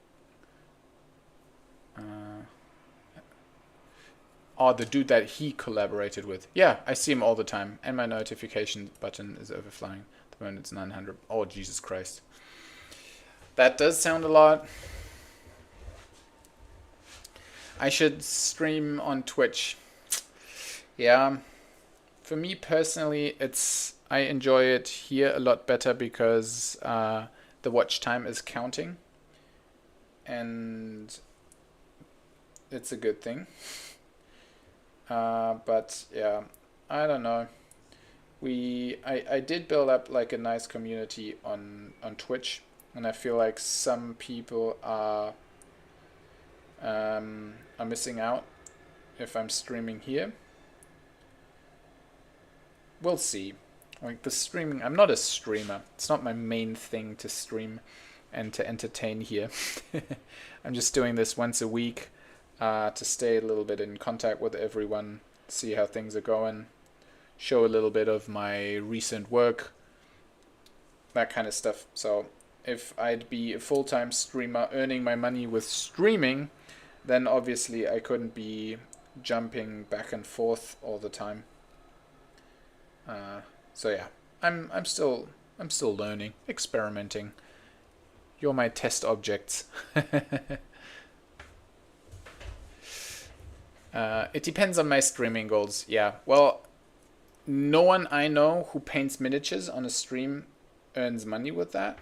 The dude that he collaborated with. Yeah, I see him all the time, and my notification button is overflowing. At the moment, it's 900. Oh, Jesus Christ. That does sound a lot. I should stream on Twitch. Yeah. For me personally, I enjoy it here a lot better because the watch time is counting. And it's a good thing. But yeah, I don't know. I did build up like a nice community on Twitch, and I feel like some people are missing out if I'm streaming here. We'll see. Like the streaming, I'm not a streamer. It's not my main thing to stream and to entertain here. I'm just doing this once a week to stay a little bit in contact with everyone, see how things are going, show a little bit of my recent work, that kind of stuff. So if I'd be a full-time streamer earning my money with streaming, then obviously I couldn't be jumping back and forth all the time. So yeah, I'm still learning, experimenting. You're my test objects. It depends on my streaming goals. Yeah, well, no one I know who paints miniatures on a stream earns money with that,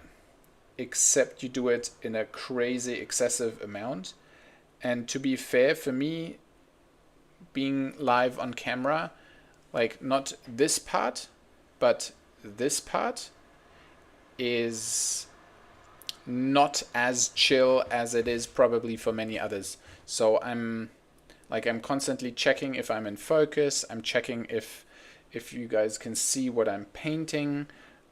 except you do it in a crazy excessive amount. And to be fair, for me, being live on camera, like not this part, but this part is not as chill as it is probably for many others. So I'm constantly checking if I'm in focus. I'm checking if you guys can see what I'm painting.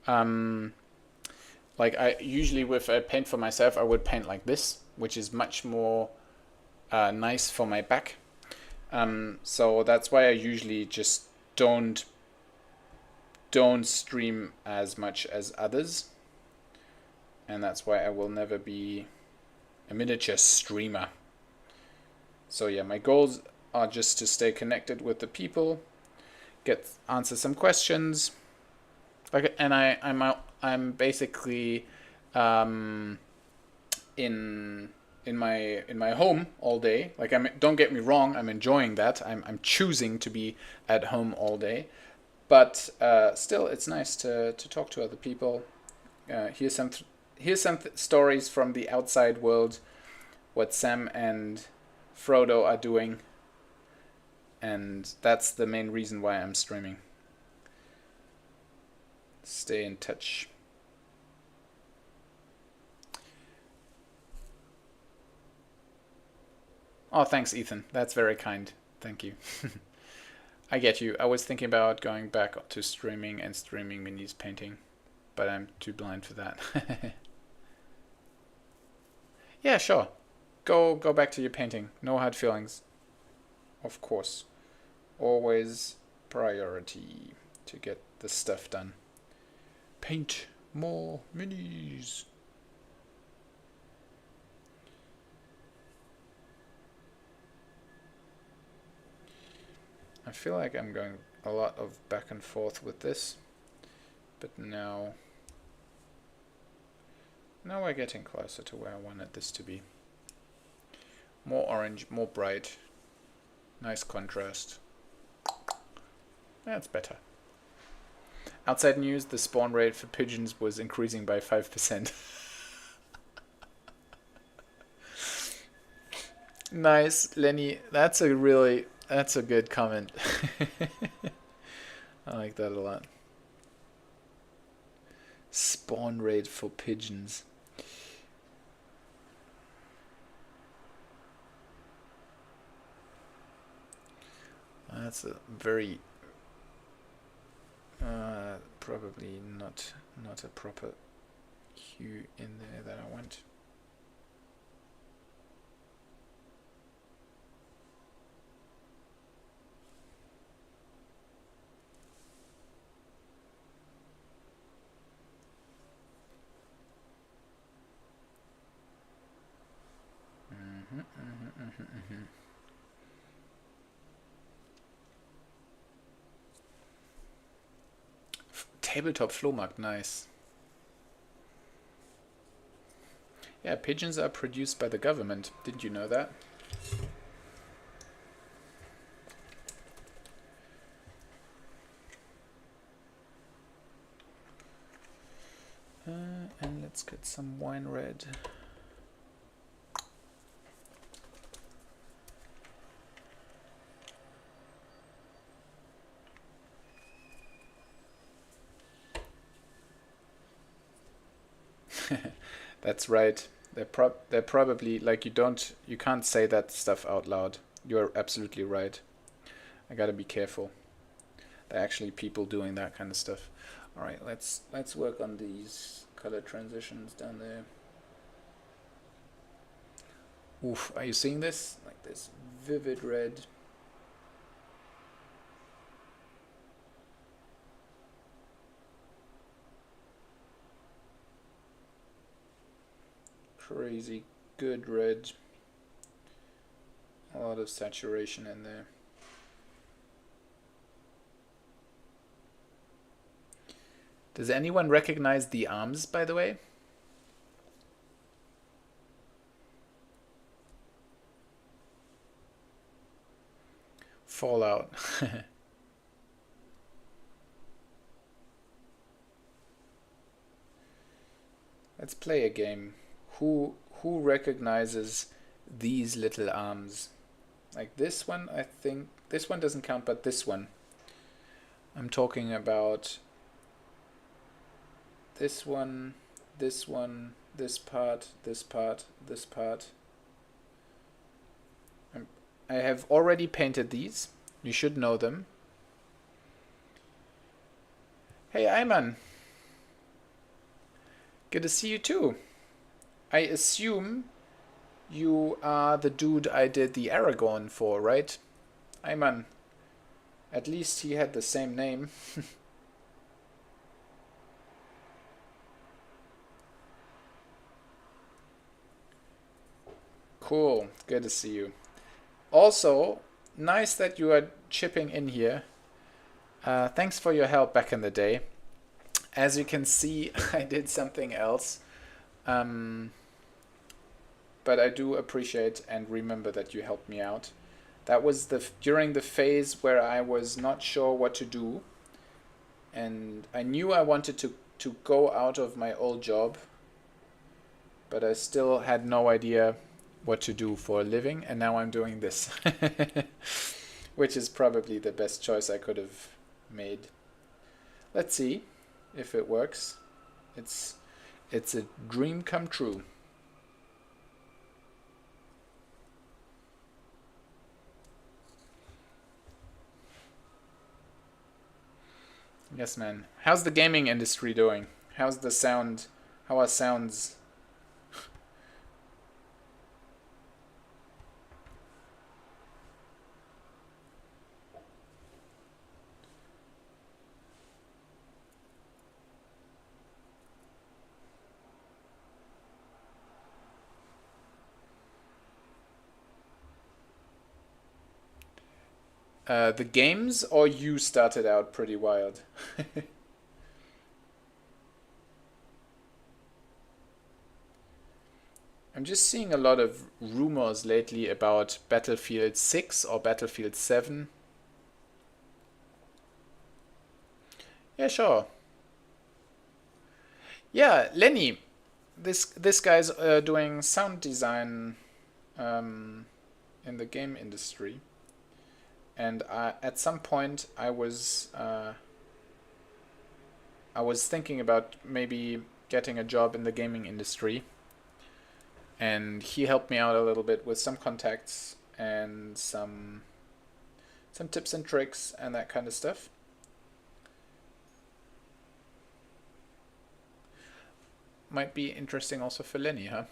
Like I usually, if I paint for myself, I would paint like this, which is much more nice for my back. So that's why I usually just don't stream as much as others, and that's why I will never be a miniature streamer. So yeah, my goals are just to stay connected with the people, answer some questions, like, and I'm basically in my home all day. Like, don't get me wrong, I'm enjoying that. I'm choosing to be at home all day, but still, it's nice to talk to other people. Hear some stories from the outside world, what Sam and Frodo are doing, and that's the main reason why I'm streaming. Stay in touch. Oh, thanks, Ethan. That's very kind. Thank you. I get you. I was thinking about going back to streaming and streaming minis painting, but I'm too blind for that. Yeah, sure. Go back to your painting. No hard feelings. Of course. Always priority to get the stuff done. Paint more minis. I feel like I'm going a lot of back and forth with this, but now we're getting closer to where I wanted this to be. More orange, more bright, nice contrast. That's better. Outside news, the spawn rate for pigeons was increasing by 5%. Nice, Lenny. That's a good comment. I like that a lot. Spawn rate for pigeons. That's a very probably not a proper hue in there that I want. Tabletop Flohmarkt, nice. Yeah, pigeons are produced by the government. Didn't you know that? And let's get some wine red. That's right. They're probably like you can't say that stuff out loud. You're absolutely right. I gotta be careful. There are actually people doing that kind of stuff. All right, let's work on these color transitions down there. Oof, are you seeing this? Like this vivid red. Crazy good red. A lot of saturation in there. Does anyone recognize the arms, by the way? Fallout. Let's play a game. Who recognizes these little arms? Like this one, I think this one doesn't count, but this one. I'm talking about this one, this one, this part, this part, this part. I have already painted these. You should know them. Hey, Ayman. Good to see you too. I assume you are the dude I did the Aragorn for, right? Ayman. At least he had the same name. Cool. Good to see you. Also, nice that you are chipping in here. Thanks for your help back in the day. As you can see, I did something else. But I do appreciate and remember that you helped me out. That was during the phase where I was not sure what to do. And I knew I wanted to go out of my old job. But I still had no idea what to do for a living. And now I'm doing this. Which is probably the best choice I could have made. Let's see if it works. It's a dream come true. Yes, man. How's the gaming industry doing? How's the sound? How are sounds? The games, or you started out pretty wild? I'm just seeing a lot of rumors lately about Battlefield 6 or Battlefield 7. Yeah, sure. Yeah, Lenny, this guy's doing sound design in the game industry, and at some point I was thinking about maybe getting a job in the gaming industry, and he helped me out a little bit with some contacts and some tips and tricks and that kind of stuff. Might be interesting also for Lenny, huh?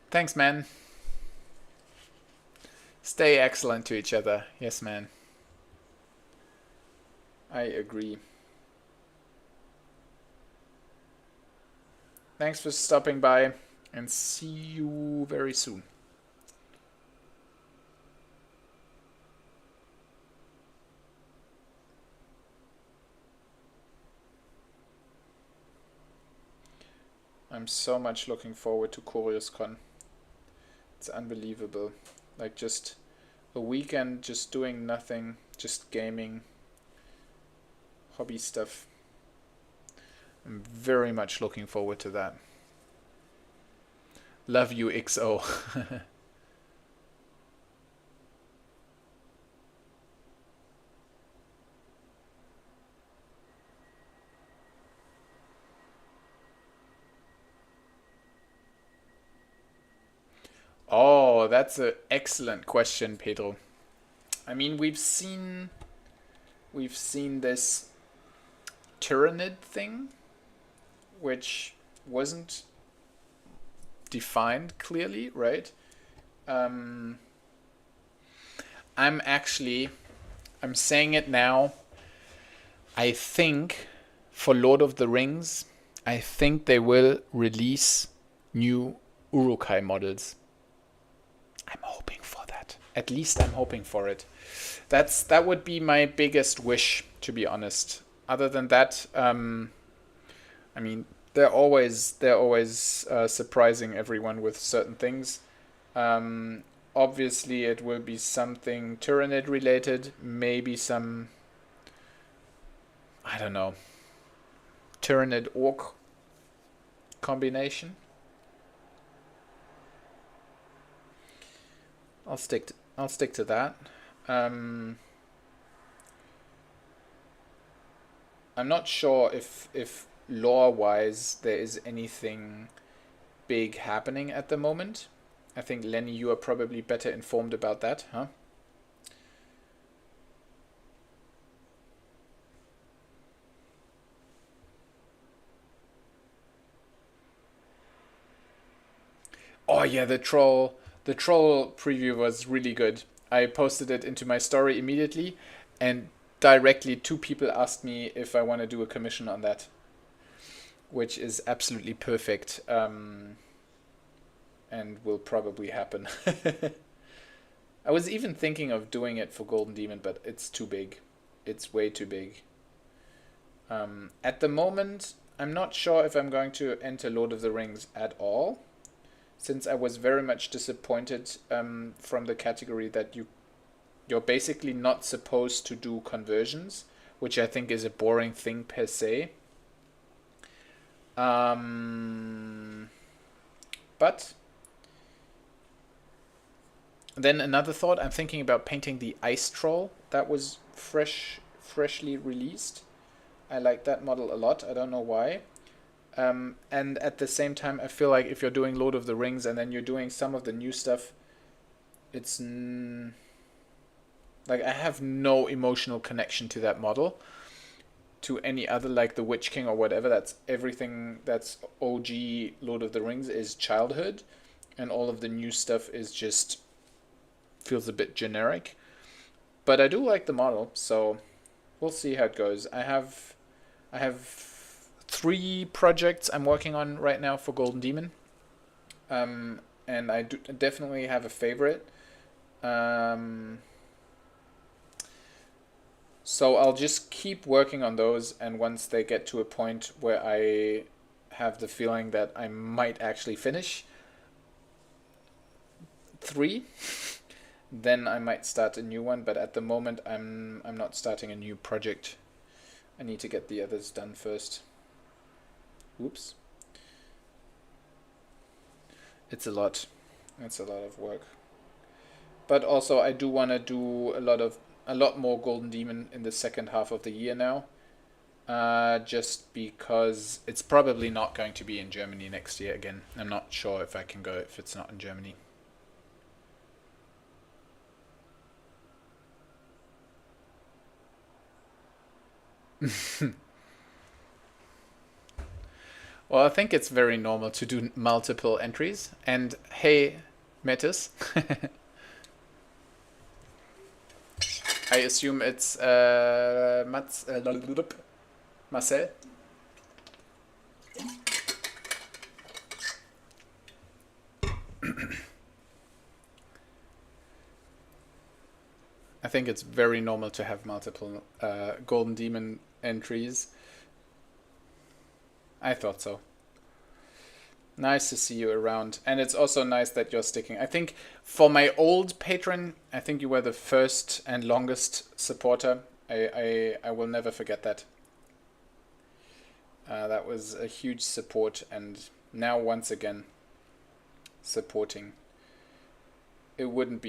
Thanks, man. Stay excellent to each other. Yes, man. I agree. Thanks for stopping by, and see you very soon. I'm so much looking forward to Corius Con. It's unbelievable. Like just a weekend just doing nothing, just gaming, hobby stuff. I'm very much looking forward to that. Love you, XO. Oh, that's an excellent question, Pedro. I mean, we've seen we've seen this Tyrannid thing, which wasn't defined clearly, right? I'm saying it now. I think for Lord of the Rings, I think they will release new Urukai models. I'm hoping for that. At least I'm hoping for it. That would be my biggest wish, to be honest. Other than that, I mean, they're always surprising everyone with certain things. Obviously, it will be something Tyrannid related, maybe some, I don't know, Tyrannid Orc combination. I'll stick to that. I'm not sure if lore wise there is anything big happening at the moment. I think Lenny, you are probably better informed about that, huh? Oh yeah, the troll preview was really good. I posted it into my story immediately, and directly 2 people asked me if I want to do a commission on that, which is absolutely perfect, and will probably happen. I was even thinking of doing it for Golden Demon, but it's too big. It's way too big. At the moment, I'm not sure if I'm going to enter Lord of the Rings at all, since I was very much disappointed from the category that you're basically not supposed to do conversions, which I think is a boring thing per se. But then another thought, I'm thinking about painting the ice troll that was freshly released. I like that model a lot. I don't know why. And at the same time, I feel like if you're doing Lord of the Rings and then you're doing some of the new stuff, it's like I have no emotional connection to that model, to any other, like the Witch King or whatever. That's everything that's OG Lord of the Rings is childhood, and all of the new stuff is just feels a bit generic. But I do like the model, so we'll see how it goes. I have 3 projects I'm working on right now for Golden Demon, and I do definitely have a favorite. So I'll just keep working on those, and once they get to a point where I have the feeling that I might actually finish 3, then I might start a new one. But at the moment, I'm not starting a new project. I need to get the others done first. Oops. It's a lot. It's a lot of work. But also, I do want to do a lot more Golden Demon in the second half of the year now. Just because it's probably not going to be in Germany next year again. I'm not sure if I can go if it's not in Germany. Well, I think it's very normal to do multiple entries. And hey, Metis, I assume it's Marcel. I think it's very normal to have multiple Golden Demon entries. I thought so. Nice to see you around. And it's also nice that you're sticking. I think for my old patron, I think you were the first and longest supporter. I will never forget that. That was a huge support, and now once again supporting. It wouldn't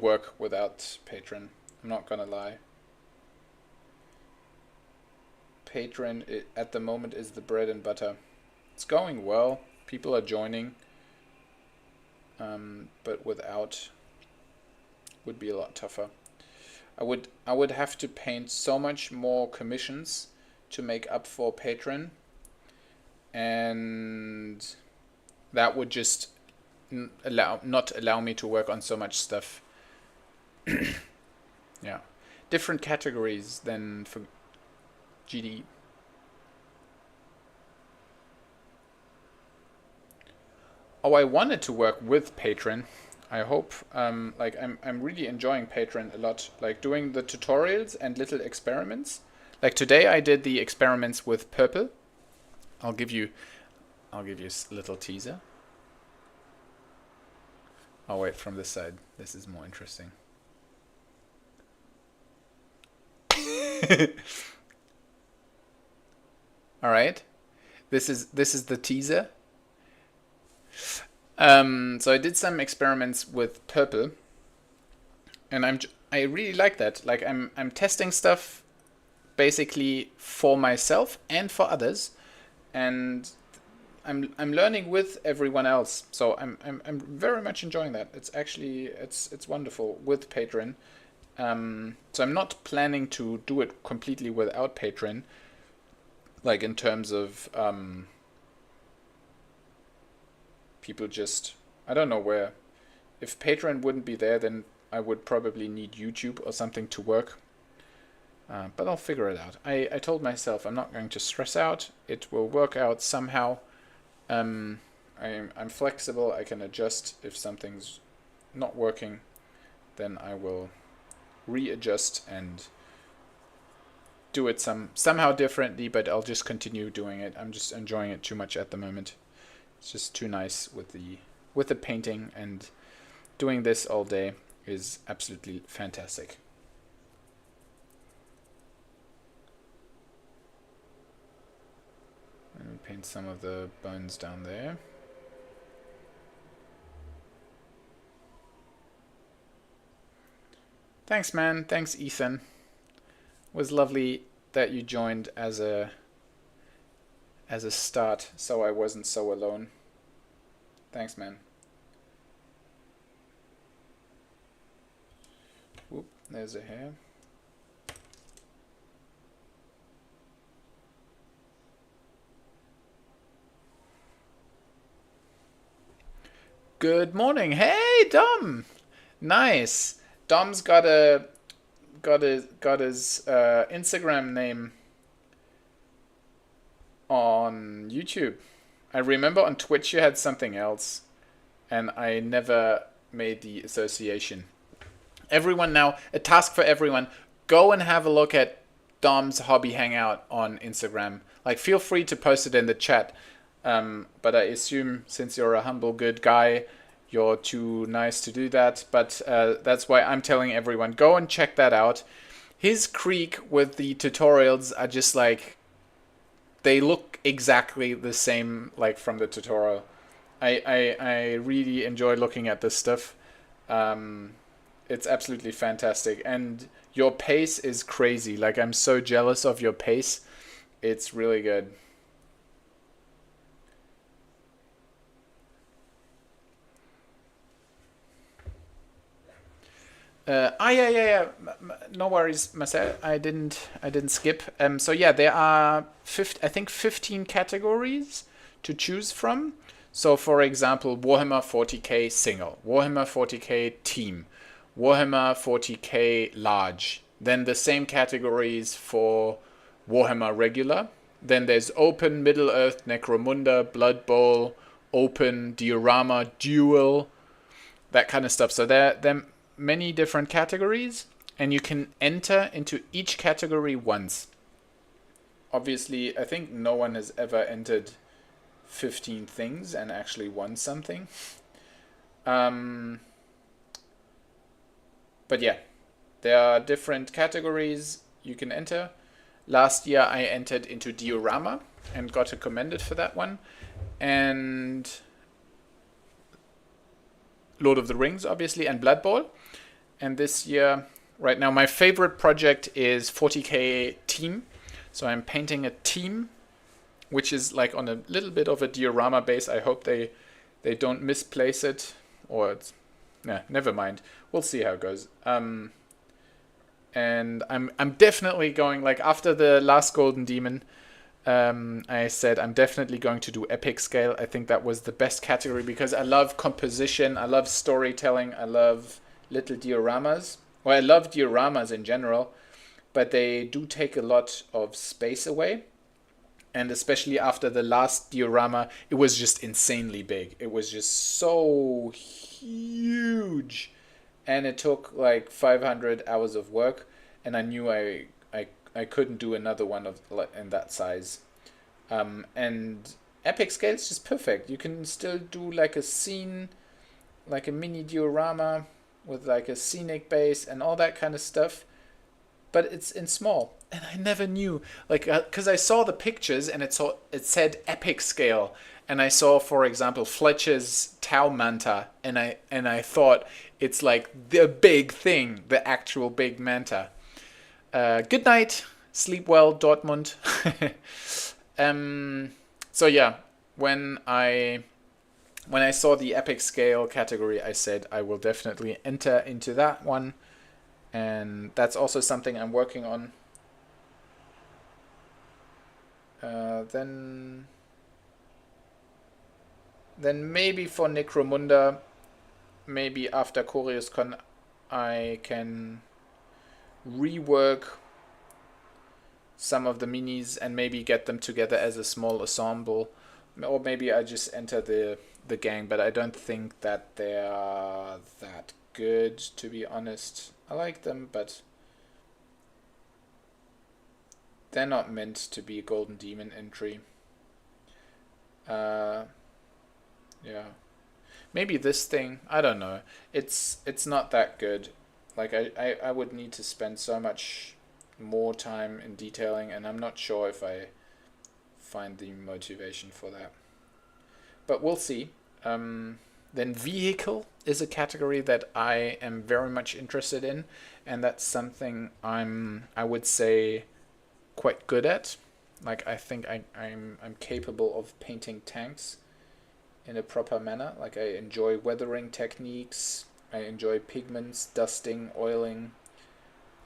work without Patreon. I'm not gonna lie. Patreon at the moment is the bread and butter. It's going well. People are joining. But without would be a lot tougher. I would have to paint so much more commissions to make up for Patreon, and that would just not allow me to work on so much stuff. Yeah, different categories than for GD. Oh, I wanted to work with Patreon. I hope, like I'm really enjoying Patreon a lot. Like doing the tutorials and little experiments. Like today I did the experiments with purple. I'll give you a little teaser. I'll wait from this side. This is more interesting. All right. This is the teaser. So I did some experiments with purple, and I really like that. Like I'm testing stuff basically for myself and for others, and I'm learning with everyone else. So I'm very much enjoying that. It's actually it's wonderful with Patreon. So I'm not planning to do it completely without Patreon, like in terms of people just, I don't know where. If Patreon wouldn't be there, then I would probably need YouTube or something to work. But I'll figure it out. I told myself I'm not going to stress out. It will work out somehow. I'm flexible. I can adjust if something's not working. Then I will readjust and do it somehow differently. But I'll just continue doing it. I'm just enjoying it too much at the moment. It's just too nice with the painting, and doing this all day is absolutely fantastic. Let me paint some of the bones down there. Thanks, man. Thanks, Ethan. It was lovely that you joined as a start, so I wasn't so alone. Thanks, man. Whoop, there's a hair. Good morning. Hey, Dom. Nice. Dom's got his Instagram name on YouTube. I remember on Twitch you had something else, and I never made the association. Everyone now, a task for everyone, go and have a look at Dom's Hobby Hangout on Instagram. Like, feel free to post it in the chat. But I assume since you're a humble, good guy, you're too nice to do that. But that's why I'm telling everyone, go and check that out. His creek with the tutorials are just like, they look exactly the same like from the tutorial. I really enjoy looking at this stuff. It's absolutely fantastic. And your pace is crazy. Like, I'm so jealous of your pace. It's really good. Yeah. No worries, Marcel. I didn't skip. So yeah, there are I think 15 categories to choose from. So for example, Warhammer 40k single, Warhammer 40k team, Warhammer 40k large. Then the same categories for Warhammer regular. Then there's open, Middle Earth, Necromunda, Blood Bowl, open, diorama, duel, that kind of stuff. So there many different categories, and you can enter into each category once. Obviously, I think no one has ever entered 15 things and actually won something. But yeah, there are different categories you can enter. Last year I entered into diorama and got commended for that one. And Lord of the Rings, obviously, and Blood Bowl. And this year, right now, my favorite project is 40k team. So I'm painting a team, which is like on a little bit of a diorama base. I hope they don't misplace it, or it's, nah, never mind. We'll see how it goes. and I'm definitely going, like, after the last Golden Demon. I said I'm definitely going to do epic scale. I think that was the best category because I love composition, I love storytelling, I love little dioramas. Well, I love dioramas in general, but they do take a lot of space away. And especially after the last diorama, it was just insanely big. It was just so huge. And it took like 500 hours of work. And I knew I couldn't do another one of in that size. And epic scale is just perfect. You can still do like a scene, like a mini diorama with like a scenic base and all that kind of stuff, but it's in small. And I never knew, like, because I saw the pictures and it said epic scale, and I saw, for example, Fletcher's Tau Manta, and I thought it's like the big thing, the actual big manta. Good night, sleep well, Dortmund. So yeah, when I saw the epic scale category, I said I will definitely enter into that one. And that's also something I'm working on. Then maybe for Necromunda, maybe after Corius Con, I can rework some of the minis and maybe get them together as a small ensemble. Or maybe I just enter the gang, but I don't think that they're that good, to be honest. I like them, but they're not meant to be a Golden Demon entry. Yeah. Maybe this thing, I don't know. It's not that good. Like, I would need to spend so much more time in detailing, and I'm not sure if I find the motivation for that. But we'll see. Then vehicle is a category that I am very much interested in, and that's something I would say quite good at. Like, I think I'm capable of painting tanks in a proper manner. Like, I enjoy weathering techniques, I enjoy pigments, dusting, oiling,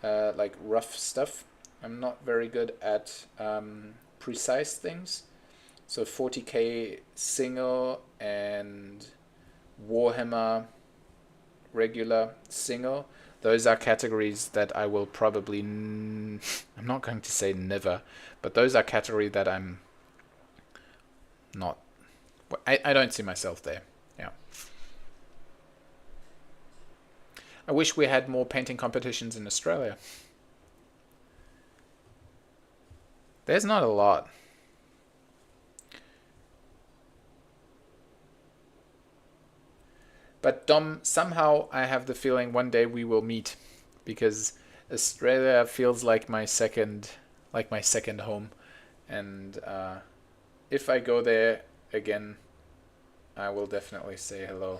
like rough stuff. I'm not very good at precise things. So 40k single and Warhammer regular single, those are categories that I will probably I'm not going to say never, but those are categories that I'm not, I don't see myself there. Yeah, I wish we had more painting competitions in Australia. There's not a lot. But Dom, somehow I have the feeling one day we will meet, because Australia feels like my second home, and if I go there again, I will definitely say hello.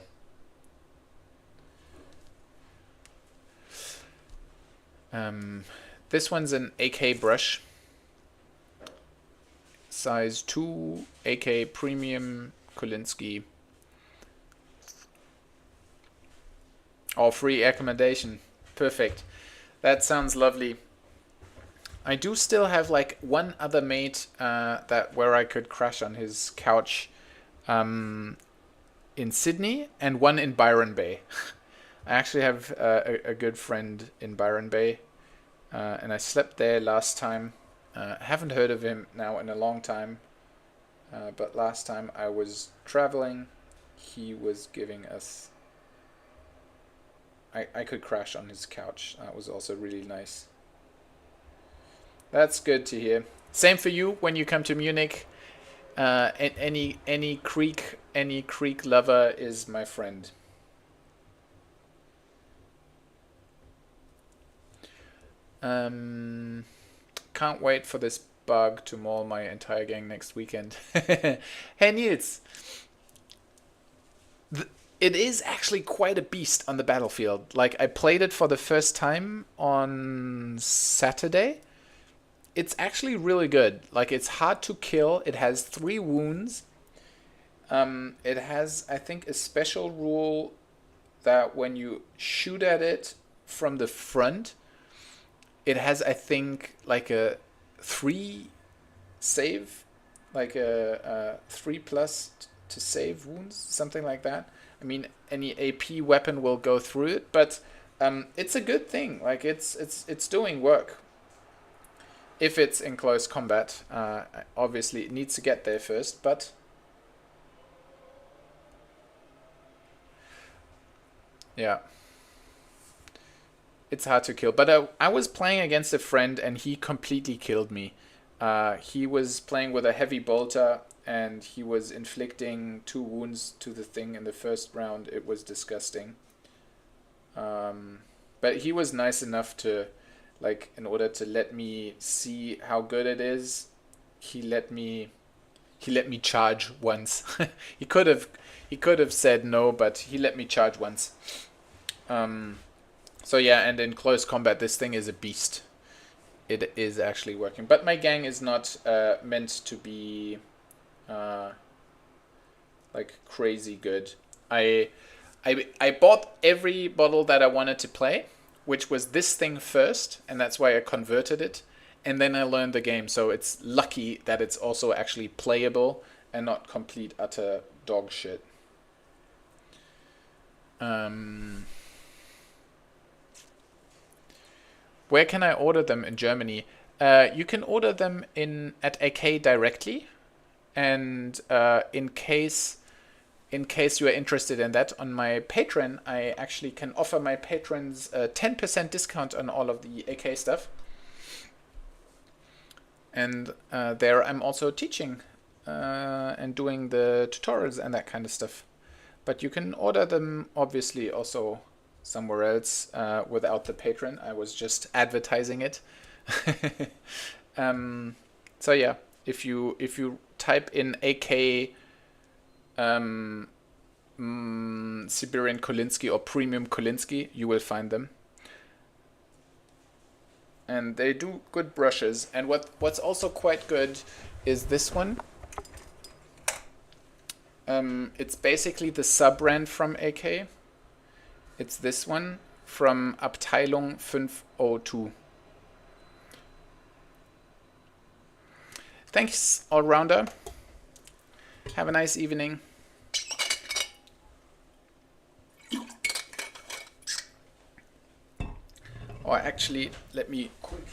This one's an AK brush, size 2, AK Premium Kolinsky. Oh, free accommodation. Perfect. That sounds lovely. I do still have like one other mate that where I could crash on his couch in Sydney, and one in Byron Bay. I actually have a good friend in Byron Bay, and I slept there last time. Haven't heard of him now in a long time, but last time I was traveling, he was giving us... I could crash on his couch. That was also really nice. That's good to hear. Same for you when you come to Munich. Any creek lover is my friend. Can't wait for this bug to maul my entire gang next weekend. Hey Niels, it is actually quite a beast on the battlefield. Like, I played it for the first time on Saturday. It's actually really good. Like, it's hard to kill. It has 3 wounds. It has, I think, a special rule that when you shoot at it from the front, it has, I think, like a 3 save, like a 3 plus to save wounds, something like that. I mean, any AP weapon will go through it, but it's a good thing. Like it's doing work. If it's in close combat, obviously it needs to get there first, but yeah, it's hard to kill. But I was playing against a friend and he completely killed me. He was playing with a heavy bolter and he was inflicting 2 wounds to the thing in the first round. It was disgusting. But he was nice enough to, like, in order to let me see how good it is, he let me charge once. he could have said no, but he let me charge once. So yeah, and in close combat, this thing is a beast. It is actually working. But my gang is not meant to be like crazy good. I bought every bottle that I wanted to play, which was this thing first, and that's why I converted it. And then I learned the game, so it's lucky that it's also actually playable and not complete utter dog shit. Where can I order them in Germany? You can order them at AK directly, and in case you are interested in that, on my Patreon, I actually can offer my patrons a 10% discount on all of the AK stuff. And there I'm also teaching and doing the tutorials and that kind of stuff. But you can order them obviously also somewhere else without the Patreon. I was just advertising it. So yeah, if you type in AK Siberian Kolinsky or Premium Kolinsky, you will find them. And they do good brushes. And what's also quite good is this one. It's basically the sub-brand from AK. It's this one from Abteilung 502. Thanks, all-rounder. Have a nice evening. Or actually, let me quickly.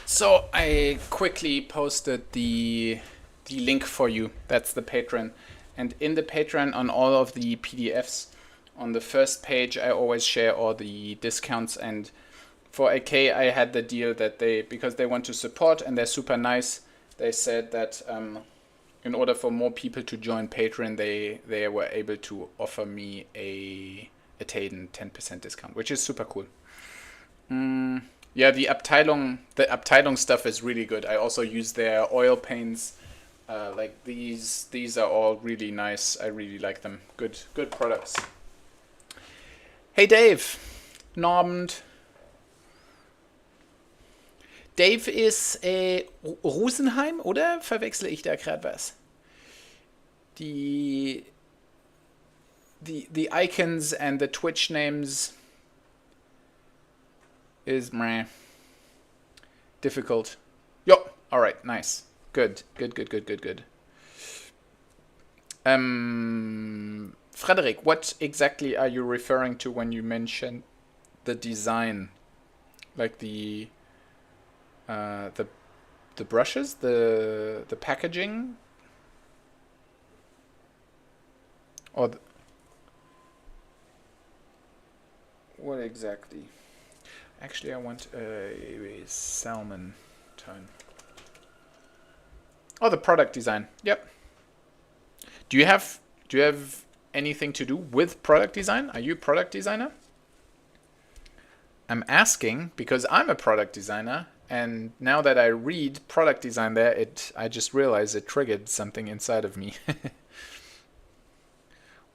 So I quickly posted the link for you. That's the Patreon. And in the Patreon, on all of the PDFs, on the first page, I always share all the discounts. And for AK, I had the deal that because they want to support and they're super nice, they said that in order for more people to join Patreon, they were able to offer me a Taden 10% discount, which is super cool. Yeah, the Abteilung stuff is really good. I also use their oil paints. Like these are all really nice. I really like them. Good products. Hey Dave, Abend. Dave ist Rosenheim, oder verwechsle ich da gerade was? The icons and the Twitch names is difficult. Yo, all right, nice. Good. Frederick, what exactly are you referring to when you mention the design? Like the brushes, the packaging, or what exactly? Actually, I want a salmon tone. Oh, the product design. Yep. Do you have anything to do with product design? Are you a product designer? I'm asking because I'm a product designer, and now that I read product design there, I just realized it triggered something inside of me.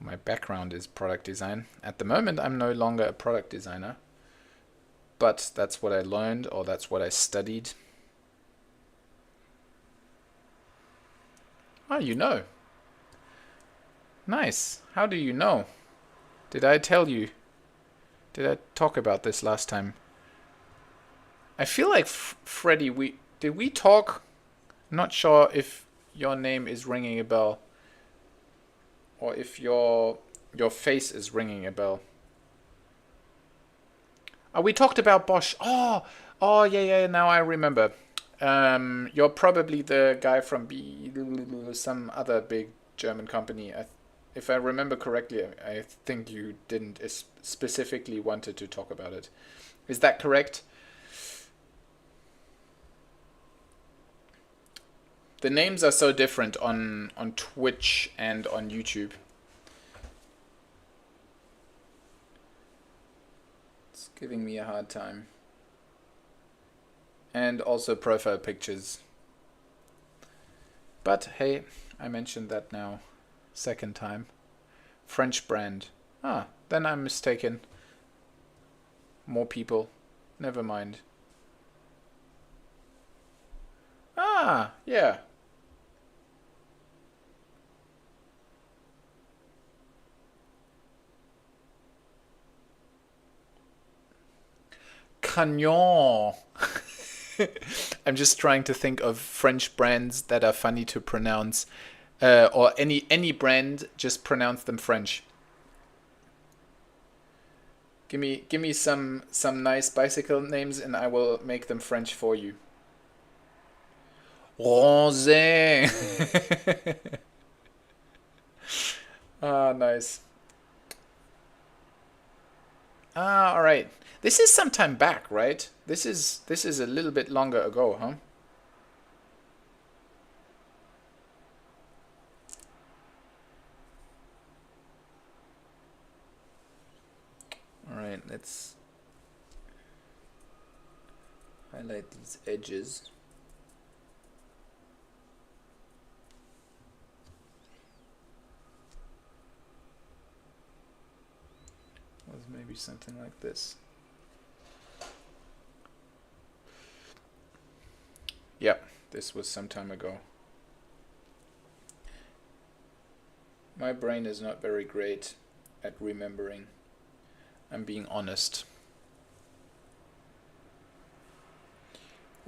My background is product design. At the moment, I'm no longer a product designer, but that's what I learned, or that's what I studied. Oh, you know. Nice. How do you know? Did I tell you? Did I talk about this last time? I feel like Freddy, did we talk? Not sure if your name is ringing a bell, or if your face is ringing a bell. Oh, we talked about Bosch. Oh, yeah. Now I remember. You're probably the guy from some other big German company. If I remember correctly, I think you didn't specifically wanted to talk about it. Is that correct? The names are so different on Twitch and on YouTube. It's giving me a hard time. And also profile pictures. But hey, I mentioned that now. Second time. French brand. Ah, then I'm mistaken. More people. Never mind. Ah, yeah. Cagnon. I'm just trying to think of French brands that are funny to pronounce. Or any brand, just pronounce them French. Give me some nice bicycle names and I will make them French for you. Rosé. Ah, nice. Ah, all right. This is some time back, right? This is a little bit longer ago, huh? All right, let's highlight these edges. Was maybe something like this. Yep, this was some time ago. My brain is not very great at remembering. I'm being honest.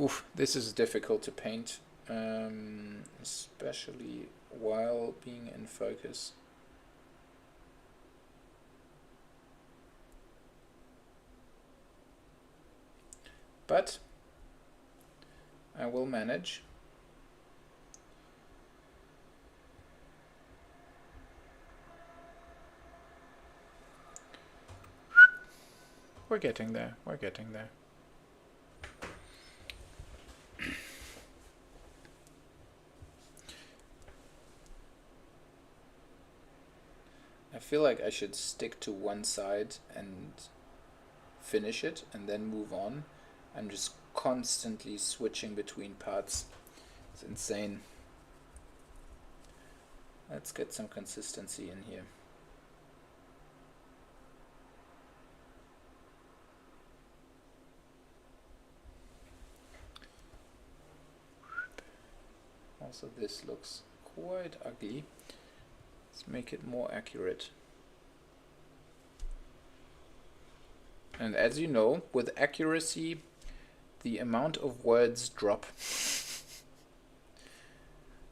Oof, this is difficult to paint, especially while being in focus. But I will manage. We're getting there. We're getting there. I feel like I should stick to one side and finish it and then move on. I'm just constantly switching between parts. It's insane. Let's get some consistency in here. Also, this looks quite ugly. Let's make it more accurate. And as you know, with accuracy, the amount of words drop.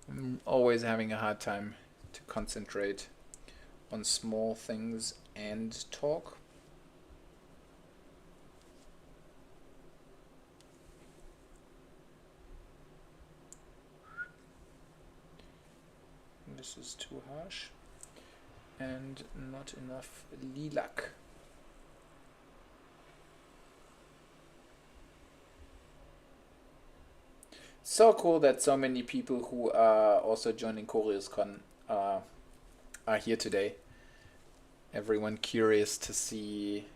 I'm always having a hard time to concentrate on small things and talk. This is too harsh and not enough lilac. So cool that so many people who are also joining Corius Con are here today. Everyone curious to see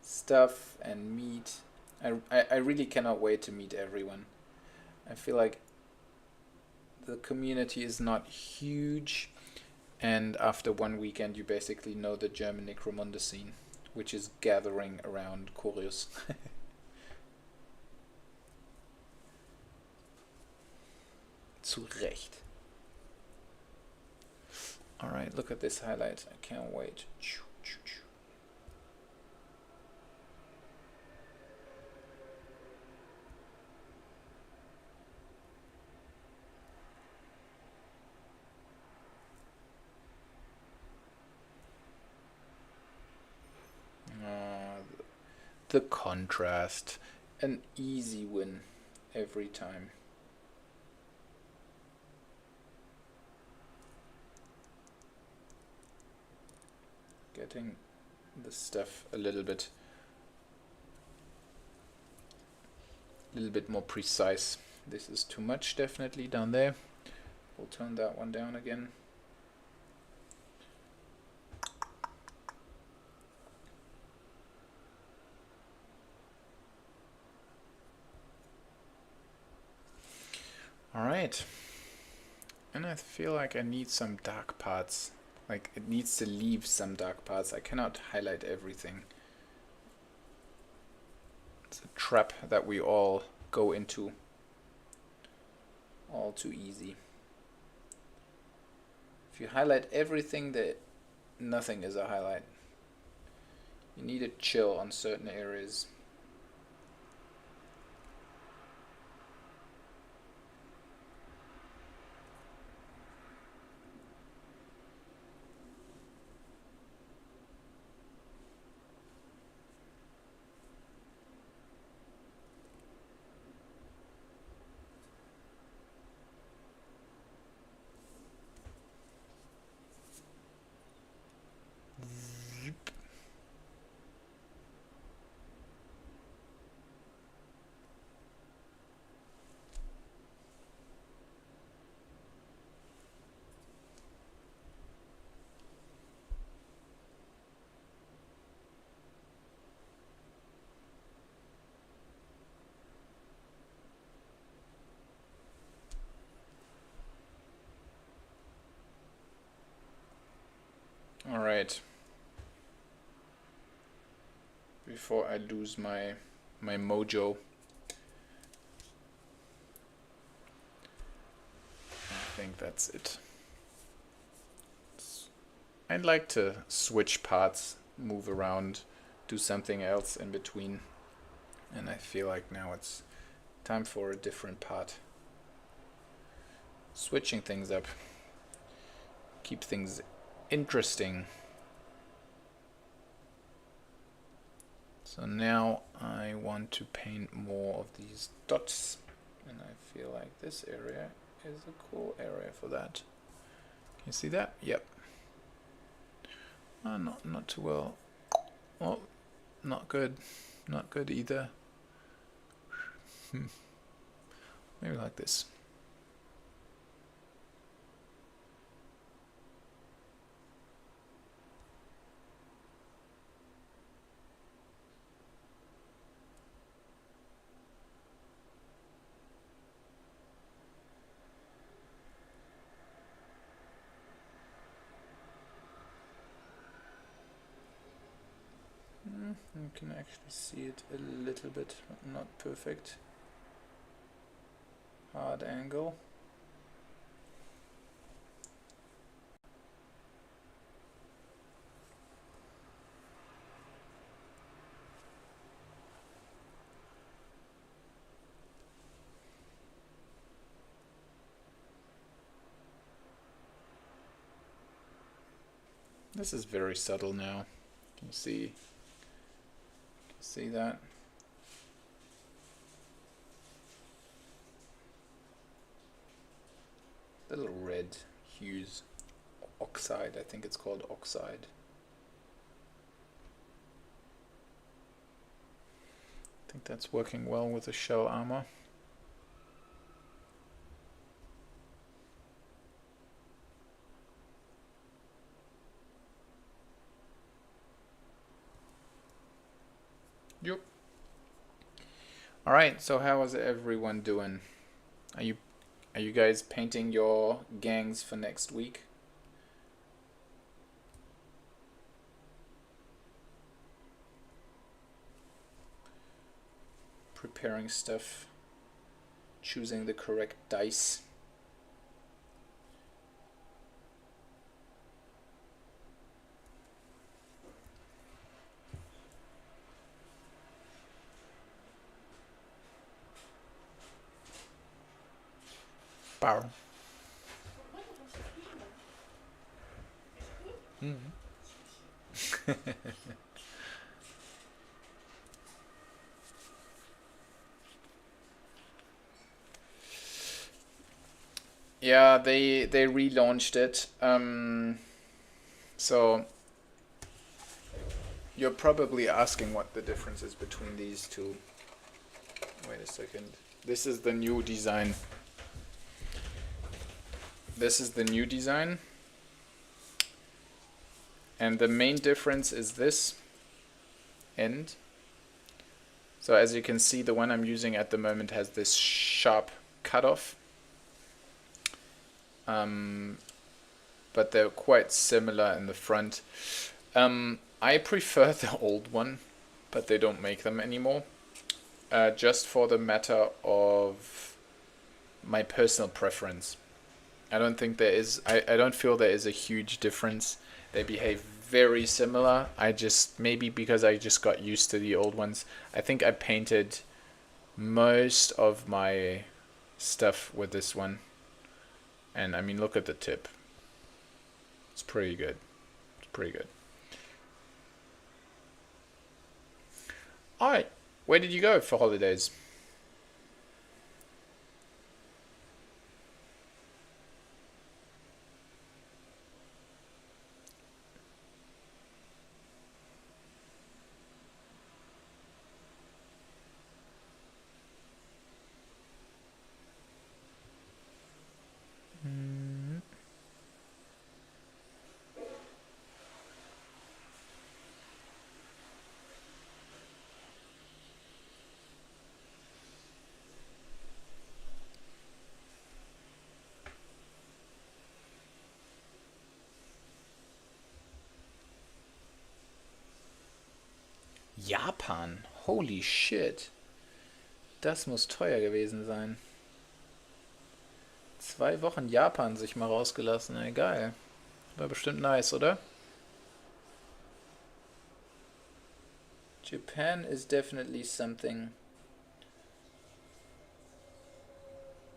stuff and meet. I really cannot wait to meet everyone. I feel like the community is not huge, And after one weekend, you basically know the German Necromunda scene, which is gathering around Corius. Zu Recht. Alright, look at this highlight. I can't wait. The contrast. An easy win every time. Getting the stuff a little bit more precise. This is too much, definitely down there. We'll turn that one down again. Alright. And I feel like I need some dark parts. Like, it needs to leave some dark parts. I cannot highlight everything. It's a trap that we all go into. All too easy. If you highlight everything, nothing is a highlight. You need to chill on certain areas. Alright. Before I lose my mojo, I think that's it. I'd like to switch parts, move around, do something else in between. And I feel like now it's time for a different part. Switching things up. Keep things interesting. So now I want to paint more of these dots, and I feel like this area is a cool area for that. Can you see that? Yep. Not too well. Oh, not good. Not good either. Maybe like this. You can actually see it a little bit, but not perfect. Hard angle. This is very subtle now. Can you see? See that? Little red hues. Oxide, I think it's called oxide. I think that's working well with the shell armor. Yep. All right, so how is everyone doing? Are you guys painting your gangs for next week? preparing stuff, choosing the correct dice. Power. Yeah, they relaunched it. So you're probably asking what the difference is between these two. Wait a second. This is the new design. This is the new design. And the main difference is this end. So as you can see, the one I'm using at the moment has this sharp cutoff. But they're quite similar in the front. I prefer the old one, but they don't make them anymore. Just for the matter of my personal preference. I don't think there is, I don't feel there is a huge difference. They behave very similar. Maybe because I just got used to the old ones. I think I painted most of my stuff with this one. And I mean, look at the tip. It's pretty good. It's pretty good. Alright, where did you go for holidays? Japan. Holy shit. Das muss teuer gewesen sein. 2 Wochen Japan sich mal rausgelassen. Ey, geil. War bestimmt nice, oder? Japan is definitely something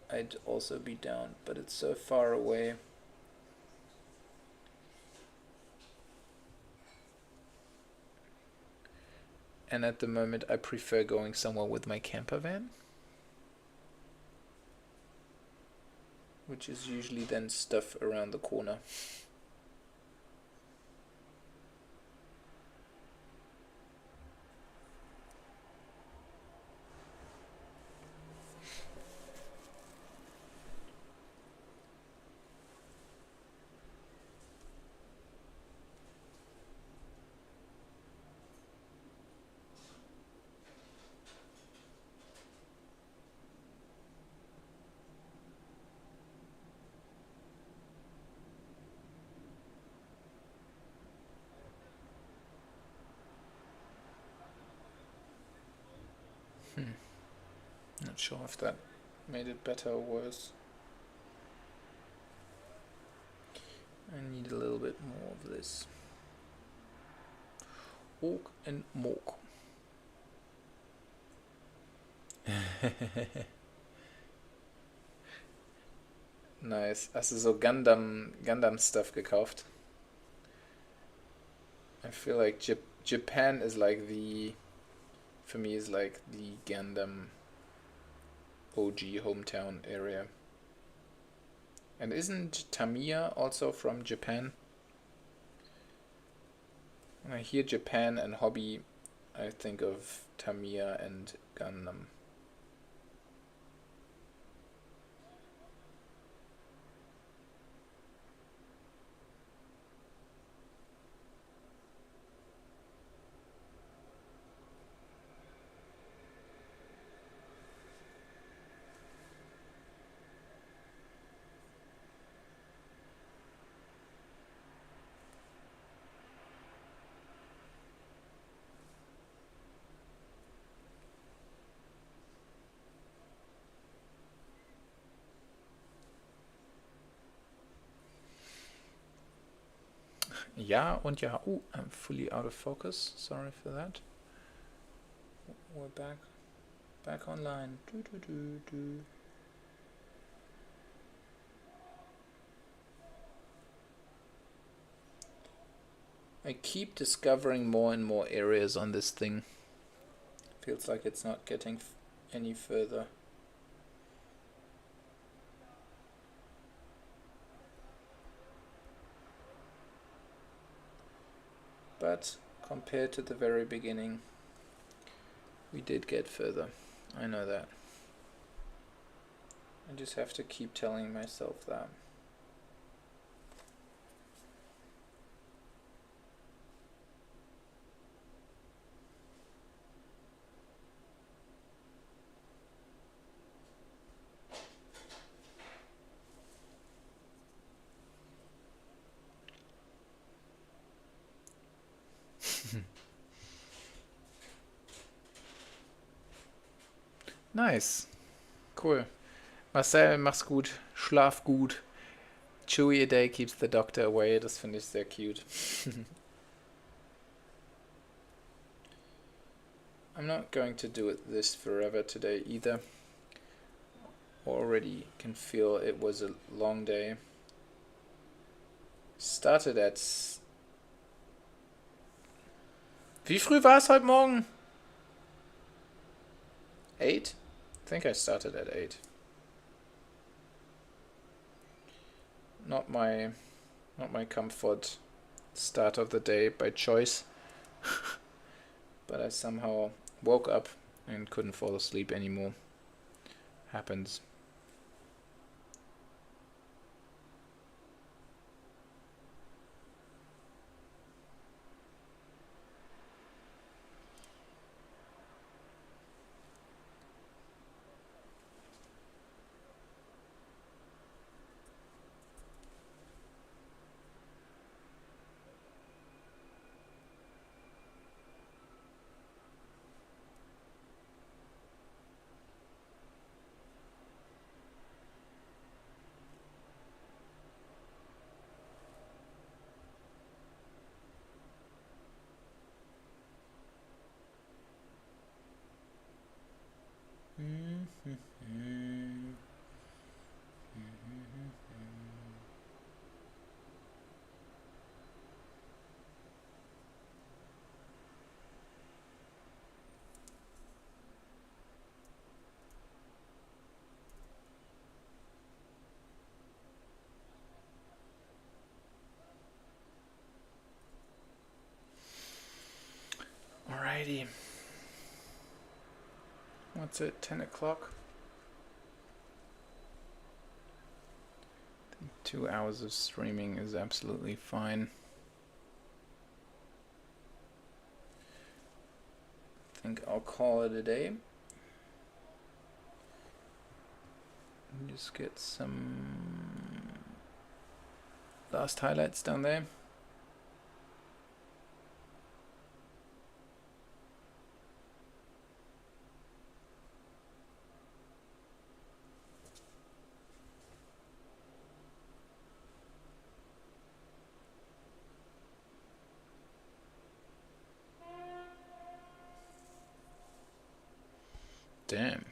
I'd also be down, but it's so far away. And at the moment I prefer going somewhere with my camper van, which is usually then stuff around the corner. Not sure if that made it better or worse. I need a little bit more of this. Ork and Mork. Nice. Hast du so Gundam Stuff gekauft? I feel like Japan is like for me is like the Gundam OG hometown area. And isn't Tamiya also from Japan? When I hear Japan and hobby, I think of Tamiya and Gundam. Ja und ja. I'm fully out of focus. Sorry for that. We're back online. I keep discovering more and more areas on this thing. Feels like it's not getting any further. But compared to the very beginning, we did get further. I know that. I just have to keep telling myself that. Nice. Cool. Marcel, mach's gut. Schlaf gut. Chewy a day keeps the doctor away. Das finde ich sehr cute. I'm not going to do this forever today either. Already can feel it was a long day. Started at... Wie früh war es heute Morgen? 8? I think I started at 8. Not my comfort start of the day by choice. But I somehow woke up and couldn't fall asleep anymore. Happens. Alrighty. What's it, 10 o'clock? 2 hours of streaming is absolutely fine. I think I'll call it a day. Just get some last highlights down there. Damn.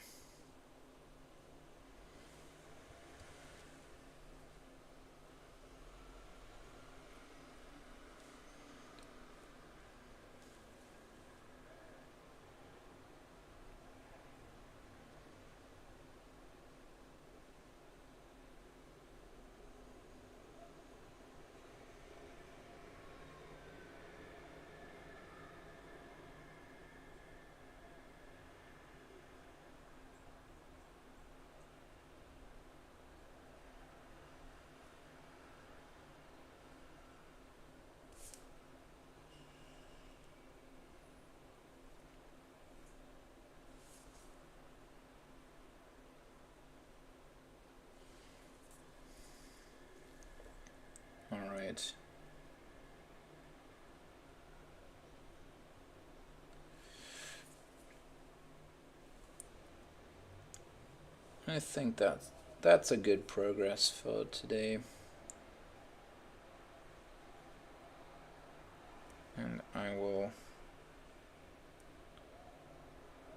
Alright. I think that's a good progress for today. I will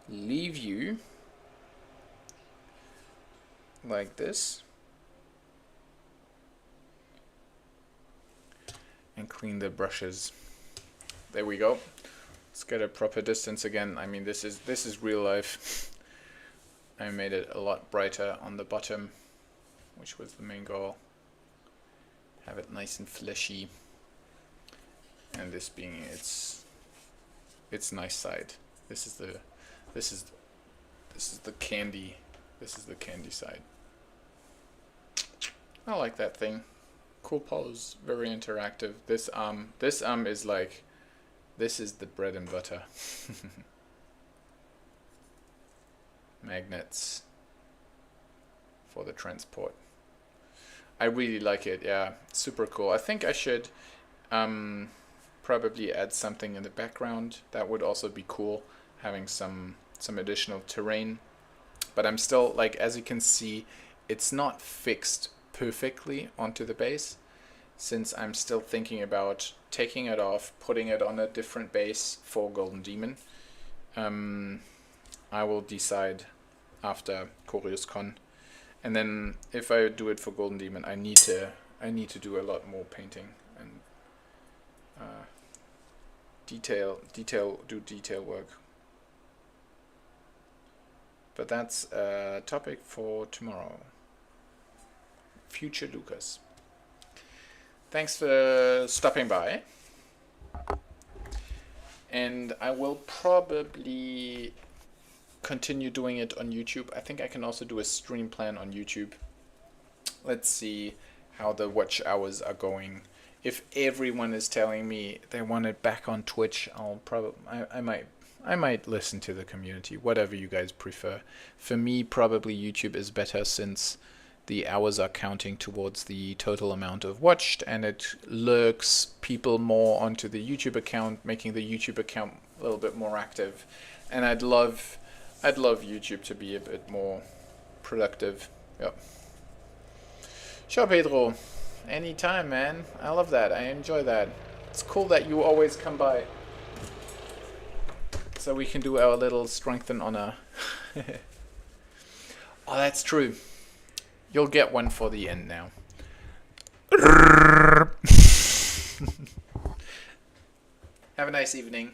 leave you like this and clean the brushes. There we go. Let's get a proper distance again. I mean, this is real life. I made it a lot brighter on the bottom, which was the main goal. Have it nice and fleshy, and this being its nice side. This is the candy. This is the candy side. I like that thing. Cool pose, very interactive. This arm is like, this is the bread and butter. Magnets for the transport. I really like it. Yeah, super cool. I think I should probably add something in the background. That would also be cool, having some additional terrain. But I'm still, like, as you can see, it's not fixed perfectly onto the base, since I'm still thinking about taking it off, putting it on a different base for Golden Demon. I will decide after Corius Con. And then if I do it for Golden Demon, I need to do a lot more painting and do detail work. But that's a topic for tomorrow. Future Lucas. Thanks for stopping by. And I will probably continue doing it on YouTube. I think I can also do a stream plan on YouTube. Let's see how the watch hours are going. If everyone is telling me they want it back on Twitch, I might listen to the community, whatever you guys prefer. For me, probably YouTube is better, since the hours are counting towards the total amount of watched, and it lurks people more onto the YouTube account, making the YouTube account a little bit more active. And I'd love YouTube to be a bit more productive. Yep. Sure, Pedro. Anytime, man. I love that. I enjoy that. It's cool that you always come by, so we can do our little strength and honor. Oh, that's true. You'll get one for the end now. Have a nice evening.